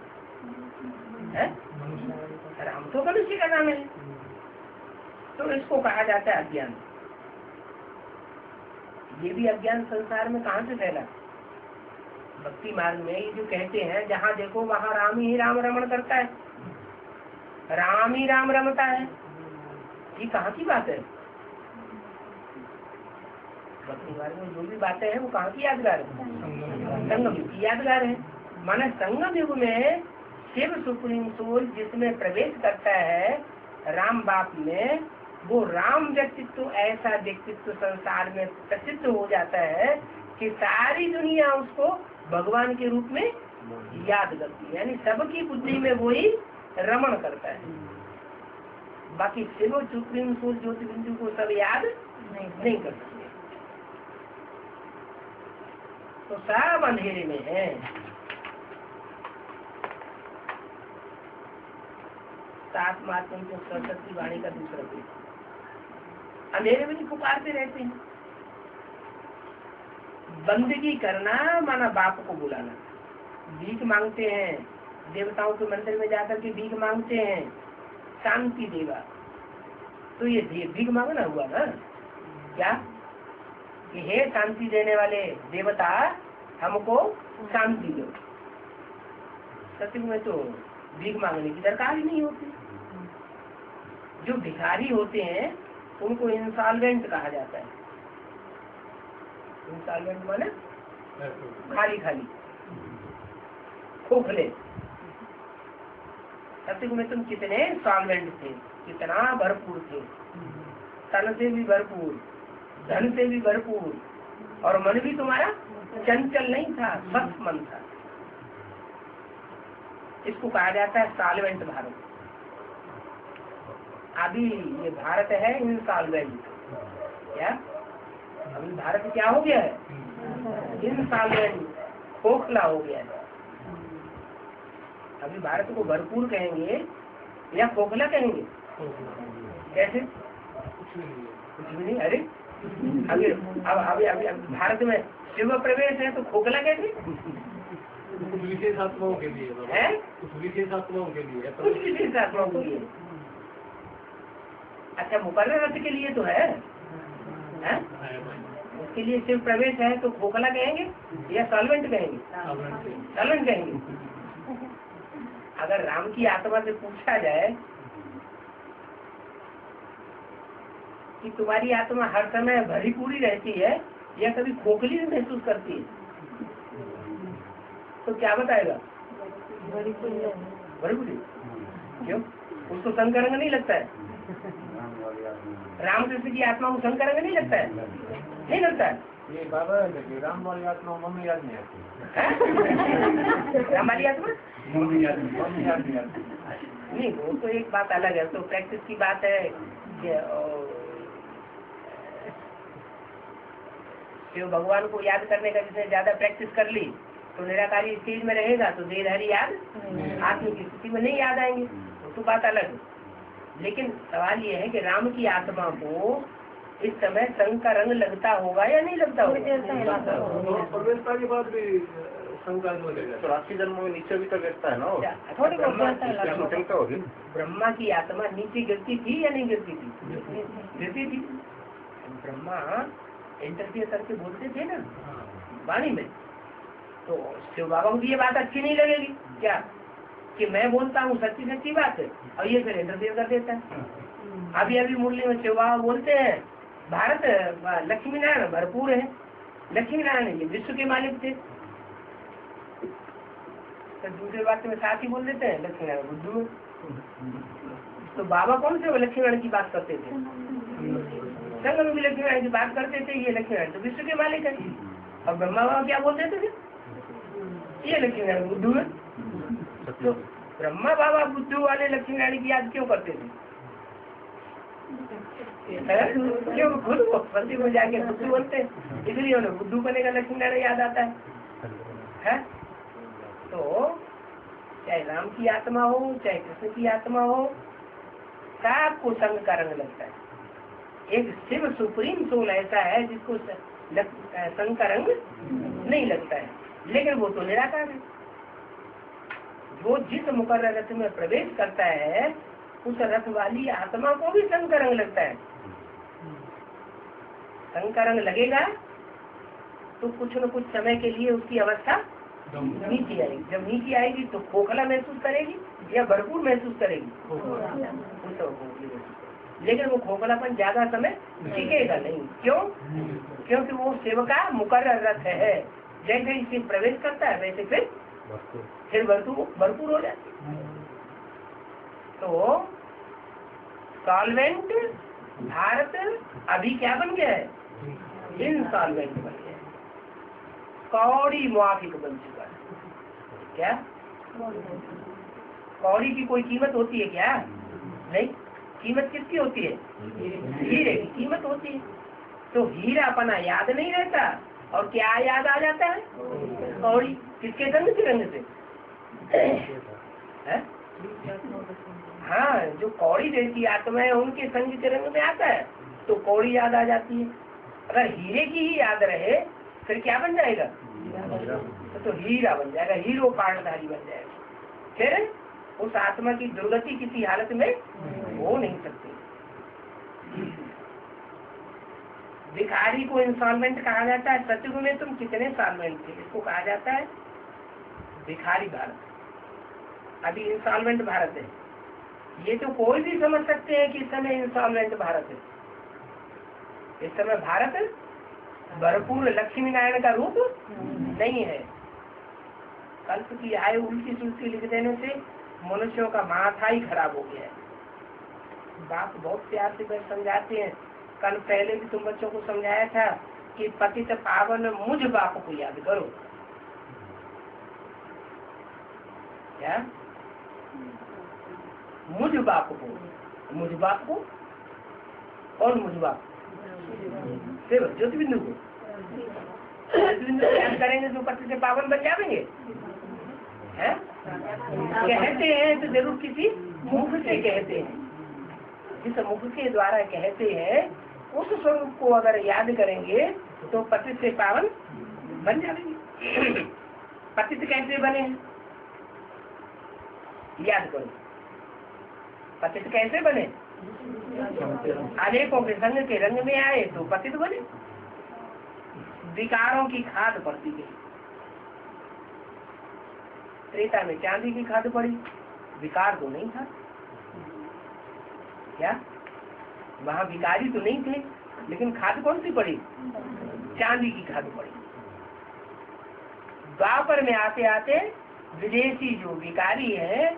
राम तो मनुष्य का नाम है। तो इसको कहा जाता है अज्ञान। ये भी अज्ञान संसार में कहाँ से फैला? भक्ति मार्ग में ये जो कहते हैं जहाँ देखो वहाँ राम ही राम रमण करता है, राम ही राम रमता है, ये कहाँ की बात है? भक्ति मार्ग में जो भी बातें हैं वो कहाँ की यादगार है? संगम युग की यादगार है। माने संगम युग में शिव सुप्रीम सोल जिसमें प्रवेश करता है राम बाप में, वो राम व्यक्तित्व ऐसा व्यक्तित्व संसार में प्रसिद्ध हो जाता है कि सारी दुनिया उसको भगवान के रूप में याद करती है, यानी सबकी बुद्धि में वो ही रमण करता है। बाकी शिव सुप्रीम सोल ज्योति बिंदु को सब याद नहीं कर सकते, तो सब अंधेरे में है। सात मात्र को सरस्वती वाणी का दूसरा पेज, अंधेरे में पुकारते रहते हैं। बंदगी करना माना बाप को बुलाना, भीख मांगते हैं, देवताओं के मंदिर में जाकर के भीख मांगते हैं, शांति देगा। तो ये भीख मांगना हुआ ना क्या कि हे शांति देने वाले देवता हमको शांति दो। सत्य में तो भीख मांगने की दरकार ही नहीं होती। जो भिखारी होते हैं उनको इंसॉल्वेंट कहा जाता है। इंसॉल्वेंट माने खाली खाली खोखले। सत्युग में तुम कितने सॉल्वेंट थे, कितना भरपूर थे, तन से भी भरपूर, धन से भी भरपूर, और मन भी तुम्हारा चंचल नहीं था, स्वस्थ मन था। इसको कहा जाता है सॉल्वेंट भारत। अभी ये भारत है इनसॉल्वेंट। क्या अभी भारत क्या हो गया है? इनसॉल्वेंट, खोखला हो गया है। अभी भारत को भरपूर कहेंगे या खोखला कहेंगे? कैसे? कुछ भी नहीं। अरे अभी अब भारत में शिव प्रवेश है तो खोखला कैसे? कुछ विशेष आत्माओं के लिए है, कुछ विशेष आत्माओं के लिए, कुछ विशेष आत्माओं के लिए। अच्छा मुकर्रर अर्थ के लिए तो है, उसके लिए शिव प्रवेश है तो खोखला कहेंगे या सॉल्वेंट कहेंगे? सॉल्वेंट कहेंगे। अगर राम की आत्मा से पूछा जाए कि तुम्हारी आत्मा हर समय भरी पूरी रहती है या कभी खोखली महसूस करती है, तो क्या बताएगा? भरी पूरी। क्यों? उसको संकरंग नहीं लगता है? रामकृष्ण की आत्मा को संकरंग नहीं लगता है? नहीं लगता है। ये बाबा राम वाली आत्मा मम्मी याद नहीं आती। राम वाली आत्मा मम्मी याद नहीं आती। नहीं, वो तो एक बात अलग है, तो प्रैक्टिस की बात है। शिव भगवान को याद करने का जिसने ज्यादा प्रैक्टिस कर ली तो निराकारी स्टेज में रहेगा तो देहधारी याद आत्मा की स्थिति में नहीं याद आएंगे, तो बात अलग है। लेकिन सवाल ये है कि राम की आत्मा को इस समय संग का रंग लगता होगा या नहीं लगता होगा? प्रवेशता के बाद भी संग का रंग लगेगा। तो राशि जन्म में नीचे भी तो गिरता है ना? ब्रह्मा की आत्मा नीचे गिरती थी या नहीं गिरती थी? गिरती थी। ब्रह्मा इंटरफियर करके बोलते थे ना वाणी में, तो शिव बाबा को ये बात अच्छी नहीं लगेगी क्या कि मैं बोलता हूँ सच्ची सच्ची बात है और ये फिर इंटरफियर कर देता है। अभी अभी मुरली में सेवा बोलते हैं भारत लक्ष्मी नारायण भरपूर है, लक्ष्मी नारायण ये विश्व के मालिक थे। तो दूसरे बात में साथ ही बोल देते हैं लक्ष्मी नारायण बुद्धू है। तो बाबा कौन से वो लक्ष्मी नारायण की बात करते थे, संग में भी लक्ष्मी नारायण की बात करते थे। ये लक्ष्मी नारायण तो विश्व के मालिक है। और ब्रह्मा बाबा क्या बोल देते थे, ये लक्ष्मी नारायण बुद्धू है। तो ब्रह्मा बाबा बुद्धू वाले लक्ष्मी नारायण की याद क्यों करते थे? क्यों खुद वो पति में जाके बुद्धू बनते, इसलिए उन्हें बुद्धू बनेगा लक्ष्मी नारायण याद आता है? तो चाहे राम की आत्मा हो चाहे कृष्ण की आत्मा हो, सबको संग का रंग लगता है। एक शिव सुप्रीम सोल ऐसा है जिसको संग का रंग नहीं लगता है, लेकिन वो तो निराकार है। जो जिस मुकर्रर रथ में प्रवेश करता है उस रथ वाली आत्मा को भी संग का रंग लगता है। संग का रंग लगेगा तो कुछ न कुछ समय के लिए उसकी अवस्था नीचे आएगी। जब नीचे आएगी तो खोखला महसूस करेगी या भरपूर महसूस करेगी, लेकिन वो खोखलापन ज्यादा समय टिकेगा नहीं। क्यों? क्योंकि वो सेवका मुकर्रर रथ है। जैसे इसे प्रवेश करता है वैसे फिर भरपूर हो जाती है। तो सॉल्वेंट भारत अभी क्या बन गया है, इनसॉल्वेंट बन गया है, कौड़ी मुआफिक बन चुका है। क्या कौड़ी की कोई कीमत होती है क्या? नहीं। कीमत किसकी होती है? हीरे की कीमत होती है। तो हीरा अपना याद नहीं रहता और क्या याद आ जाता है? कौड़ी। किसके रंग से? रंग से है? हाँ, जो कौड़ी जैसी आत्मा है उनके संग के रंग में आता है तो कौड़ी याद आ जाती है। अगर हीरे की ही याद रहे फिर क्या बन जाएगा? तो हीरा बन जाएगा, हीरो पार्टधारी बन जाएगा। फिर उस आत्मा की दुर्गति किसी हालत में हो नहीं सकती। भिखारी को इंस्टॉलमेंट कहा जाता है। सतयुग में तुम कितने इंस्टॉलमेंट थे, इसको कहा जाता है भिखारी भारत। अभी इंस्टॉलमेंट भारत है। ये तो कोई भी समझ सकते हैं कि इस समय इंस्टॉलमेंट भारत है। इस समय भारत भरपूर लक्ष्मी नारायण का रूप नहीं है। कल्प की आय उल्टी सुल्टी लिख देने से मनुष्यों का माथा ही खराब हो गया है। बाप बहुत प्यार से समझाते हैं। कल पहले भी तुम बच्चों को समझाया था कि पतित पावन मुझ बाप को याद करो। क्या? मुझ बाप को और मुझ बाप ज्योतिबिंदु को याद करेंगे तो पति से पावन बन जाएंगे। हैं? कहते हैं तो जरूर किसी मुख से कहते हैं। जिस मुख के द्वारा कहते हैं उस स्वरूप को अगर याद करेंगे तो पतित से पावन बन जाएंगे। पतित कैसे बने हैं याद करो। पतित कैसे बने? अनेकों के संग के रंग में आए तो पतित बने। विकारों की खाद पड़ती गई। त्रेता में चांदी की खाद पड़ी, विकार तो नहीं था। क्या वहाँ विकारी तो नहीं थे, लेकिन खाद कौन सी पड़ी? चांदी की खाद पड़ी। द्वापर में आते आते विदेशी जो विकारी है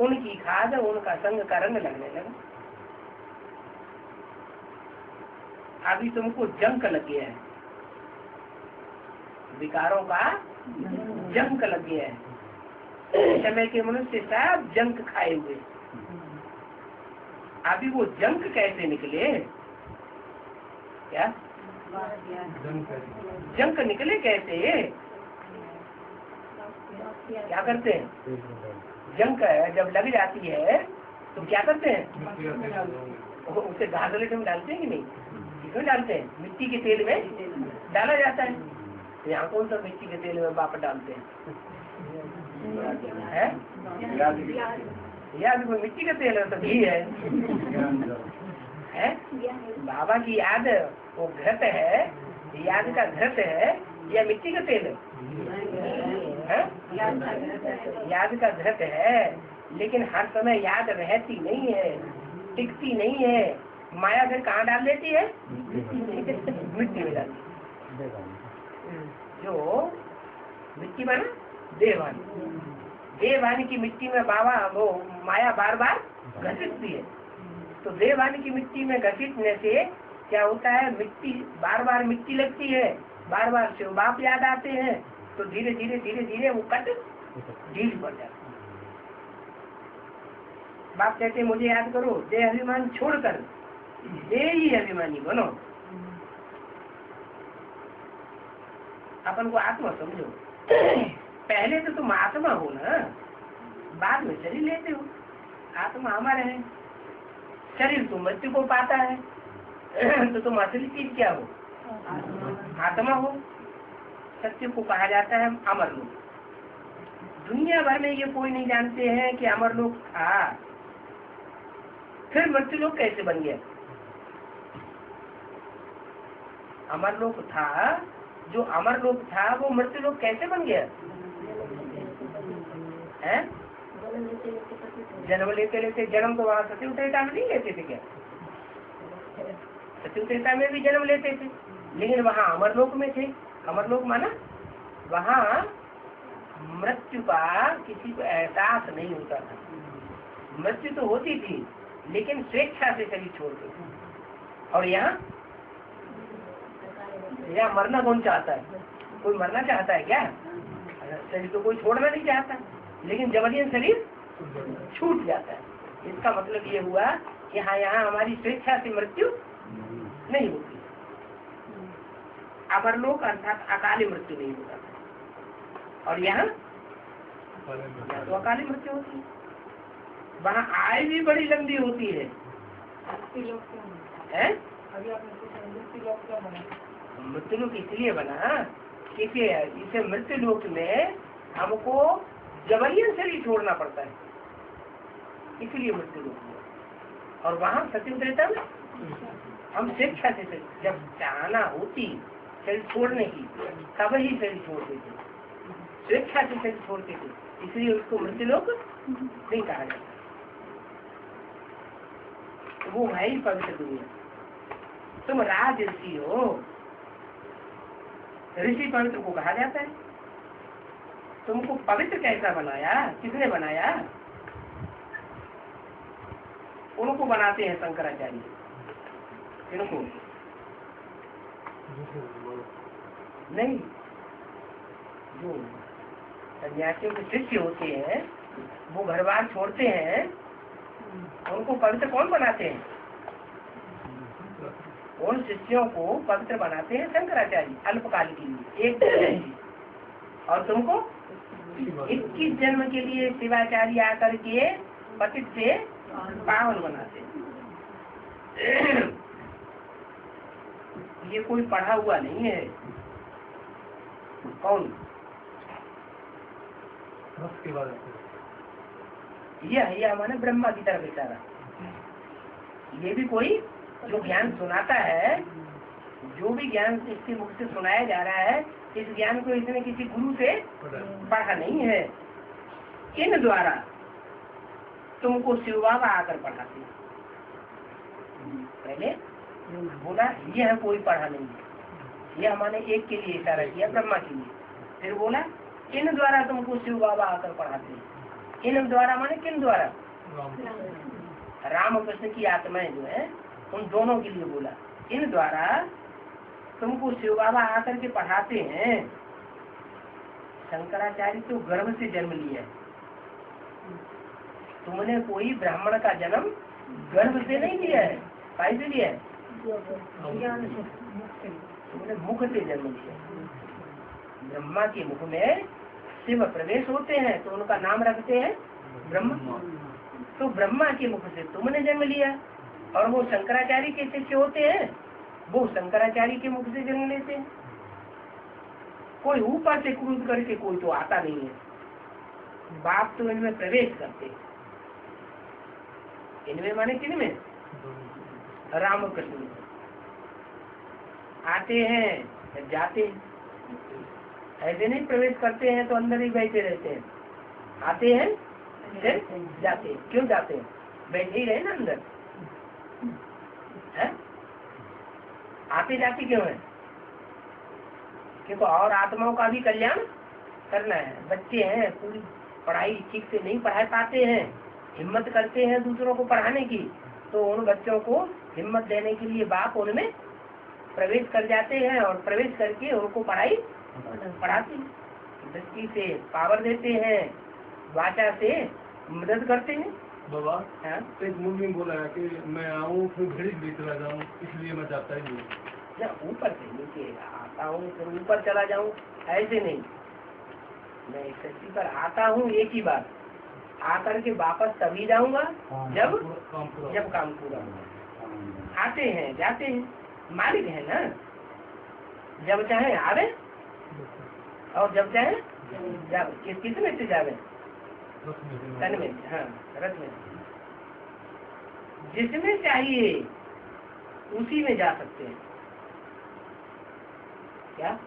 उनकी खाद, उनका संग का रंग लगने लगा। अभी तुमको जंक लग गया है, विकारों का जंक लग गया है। समय के मनुष्य सब जंक खाए हुए। अभी वो जंक कैसे निकले? क्या जंक निकले कैसे? क्या करते हैं? जंक जब लग जाती है तो क्या करते हैं? उसे घासलेट में डालते हैं कि नहीं? इसमें डालते हैं, मिट्टी के तेल में डाला जाता है। तो यहाँ कौन सा मिट्टी के तेल में वापस डालते हैं? याद कोई मिट्टी का तेल है तो घी है। बाबा की याद वो घृत है, याद का घृत है या मिट्टी का तेल है? याद का घृत है, लेकिन हर समय याद रहती नहीं है। टिकती नहीं है। माया फिर कहाँ डाल देती है? मिट्टी में डालती है। जो मिट्टी बना देवानी, देवानी की मिट्टी में बाबा वो माया बार बार घसीटती है। तो देवानी की मिट्टी में घसीटने से क्या होता है? मिट्टी बार बार मिट्टी लगती है, बार बार शिव बाप याद आते हैं, तो धीरे धीरे वो कट ढील पड़ जाती है। बाप कहते हैं मुझे याद करो, देह अभिमान छोड़कर देह ही अभिमानी बनो। अपन को आत्मा समझो। पहले तो तुम आत्मा हो ना, बाद में शरीर लेते हो। आत्मा हमारे है, शरीर तो मृत्यु को पाता है। तो तुम असली चीज क्या हो? आत्मा हो। सत्य को कहा जाता है अमर लोक। दुनिया भर में ये कोई नहीं जानते हैं कि अमर लोक था, फिर मृत्यु लोक कैसे बन गया? अमर लोक था, जो अमर लोक था वो मृत्यु लोक कैसे बन गया? है? जन्म लेते लेते, जन्म तो वहाँ सत्यु त्रेता में नहीं लेते थे क्या? सत्यु त्रेता में भी जन्म लेते थे, लेकिन वहाँ अमरलोक में थे। अमरलोक माना वहाँ मृत्यु का किसी को एहसास नहीं होता था। मृत्यु तो होती थी, लेकिन स्वेच्छा से शरीर छोड़ते थे। और यहाँ मरना कौन चाहता है? कोई मरना चाहता है क्या? शरीर तो कोई छोड़ना नहीं चाहता, लेकिन जबरदस्ती शरीर छूट जाता है। इसका मतलब ये हुआ कि हाँ, यहाँ हमारी स्वेच्छा से मृत्यु नहीं होती। अमरलोक अर्थात अकाली मृत्यु नहीं होता, और यहाँ तो अकाली मृत्यु होती है। वहाँ आयु भी बड़ी लंबी होती है। मृत्यु लोक इसलिए बना क्योंकि इसे मृत्यु लोक में हमको जबरियन शरीर छोड़ना पड़ता है, इसलिए मृत्यु लोक में। और वहाँ सत्य त्रेता में हम स्वेच्छा से जब चाहना होती शरीर छोड़ने की, तब ही शरीर छोड़ते थे, स्वेच्छा से शरीर छोड़ते थे, इसलिए उसको मृत्यु लोक नहीं कहा जाता। तो वो है ही पवित्र दुनिया। तुम राज ऋषि हो, ऋषि पवित्र को कहा जाता है। तुमको पवित्र कैसा बनाया? किसने बनाया? उनको बनाते हैं शंकराचार्य। इनको नहीं, जो सन्यासियों के शिष्य होते हैं, वो घर बार छोड़ते हैं, उनको पवित्र कौन बनाते हैं? उन शिष्यों को पवित्र बनाते हैं शंकराचार्य, अल्पकाल के लिए, एक। और तुमको 21 जन्म के लिए शिवाचार्य आकर के पतित से पावन बनाते हैं। ये कोई पढ़ा हुआ नहीं है। कौन? ये हमारे ब्रह्मा की तरफ इशारा। ये भी कोई जो ज्ञान सुनाता है, जो भी ज्ञान इसके मुख से सुनाया जा रहा है, इस ज्ञान को इसने किसी गुरु से पढ़ा नहीं है। इन द्वारा तुमको शिव बाबा आकर पढ़ाते। पहले बोला यह कोई पढ़ा नहीं है, यह हमारे एक के लिए इशारा किया, ब्रह्मा के लिए। फिर बोला इन द्वारा तुमको शिव बाबा आकर पढ़ाते हैं। इन द्वारा माने किन द्वारा? राम कृष्ण की आत्माएं जो है, उन दोनों के लिए बोला। इन द्वारा तुमको शिव बाबा आकर के पढ़ाते हैं। शंकराचार्य तो गर्भ से जन्म लिया है। तुमने कोई ब्राह्मण का जन्म गर्भ से नहीं लिया है। कैसे लिया है? तुमने मुख से जन्म लिया। ब्रह्मा के मुख में शिव प्रवेश होते हैं, तो उनका नाम रखते हैं ब्रह्मा। तो ब्रह्मा के मुख से तुमने जन्म लिया, और वो शंकराचार्य के शिष्य होते हैं, वो शंकराचार्य के मुख से जन्म लेते हैं। कोई ऊपर से कूद करके कोई तो आता नहीं है। बाप तो इनमें प्रवेश करते। इनमें माने किनमें? रामकृष्ण आते हैं, जाते हैं। ऐसे नहीं प्रवेश करते हैं तो अंदर ही बैठे रहते हैं। आते हैं फिर जाते हैं। क्यों जाते हैं? बैठे ही रहे ना अंदर। है? आते जाते क्यों है? क्योंकि और आत्माओं का भी कल्याण करना है। बच्चे हैं, पूरी पढ़ाई ठीक से नहीं पढ़ा पाते हैं, हिम्मत करते हैं दूसरों को पढ़ाने की, तो उन बच्चों को हिम्मत देने के लिए बाप उनमें प्रवेश कर जाते हैं और प्रवेश करके उनको पढ़ाई पढ़ाते हैं, दृष्टि से पावर देते हैं, वाचा से मदद करते हैं। बाबा हाँ? तो एक मूल में बोला है कि मैं आऊँ फिर घड़ी भी चला जाऊँ, इसलिए मैं जाता ही नहीं। या ऊपर से नीचे आता हूँ फिर ऊपर चला जाऊँ, ऐसे नहीं। मैं इस धरती पर आता हूँ एक ही बार, आकर के वापस तभी जाऊंगा जब काम पूरा होगा। आते हैं जाते हैं, मालिक है ना, जब चाहे आवे और जब चाहे जावे। किसमें से जावे? तन में, हाँ रथ में। जिसमें चाहिए उसी में जा सकते हैं। क्या?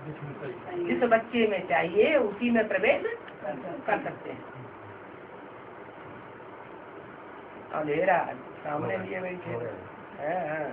जिस बच्चे में चाहिए उसी में प्रवेश कर सकते हैं। अंधेरा सामने लिए बैठे हैं।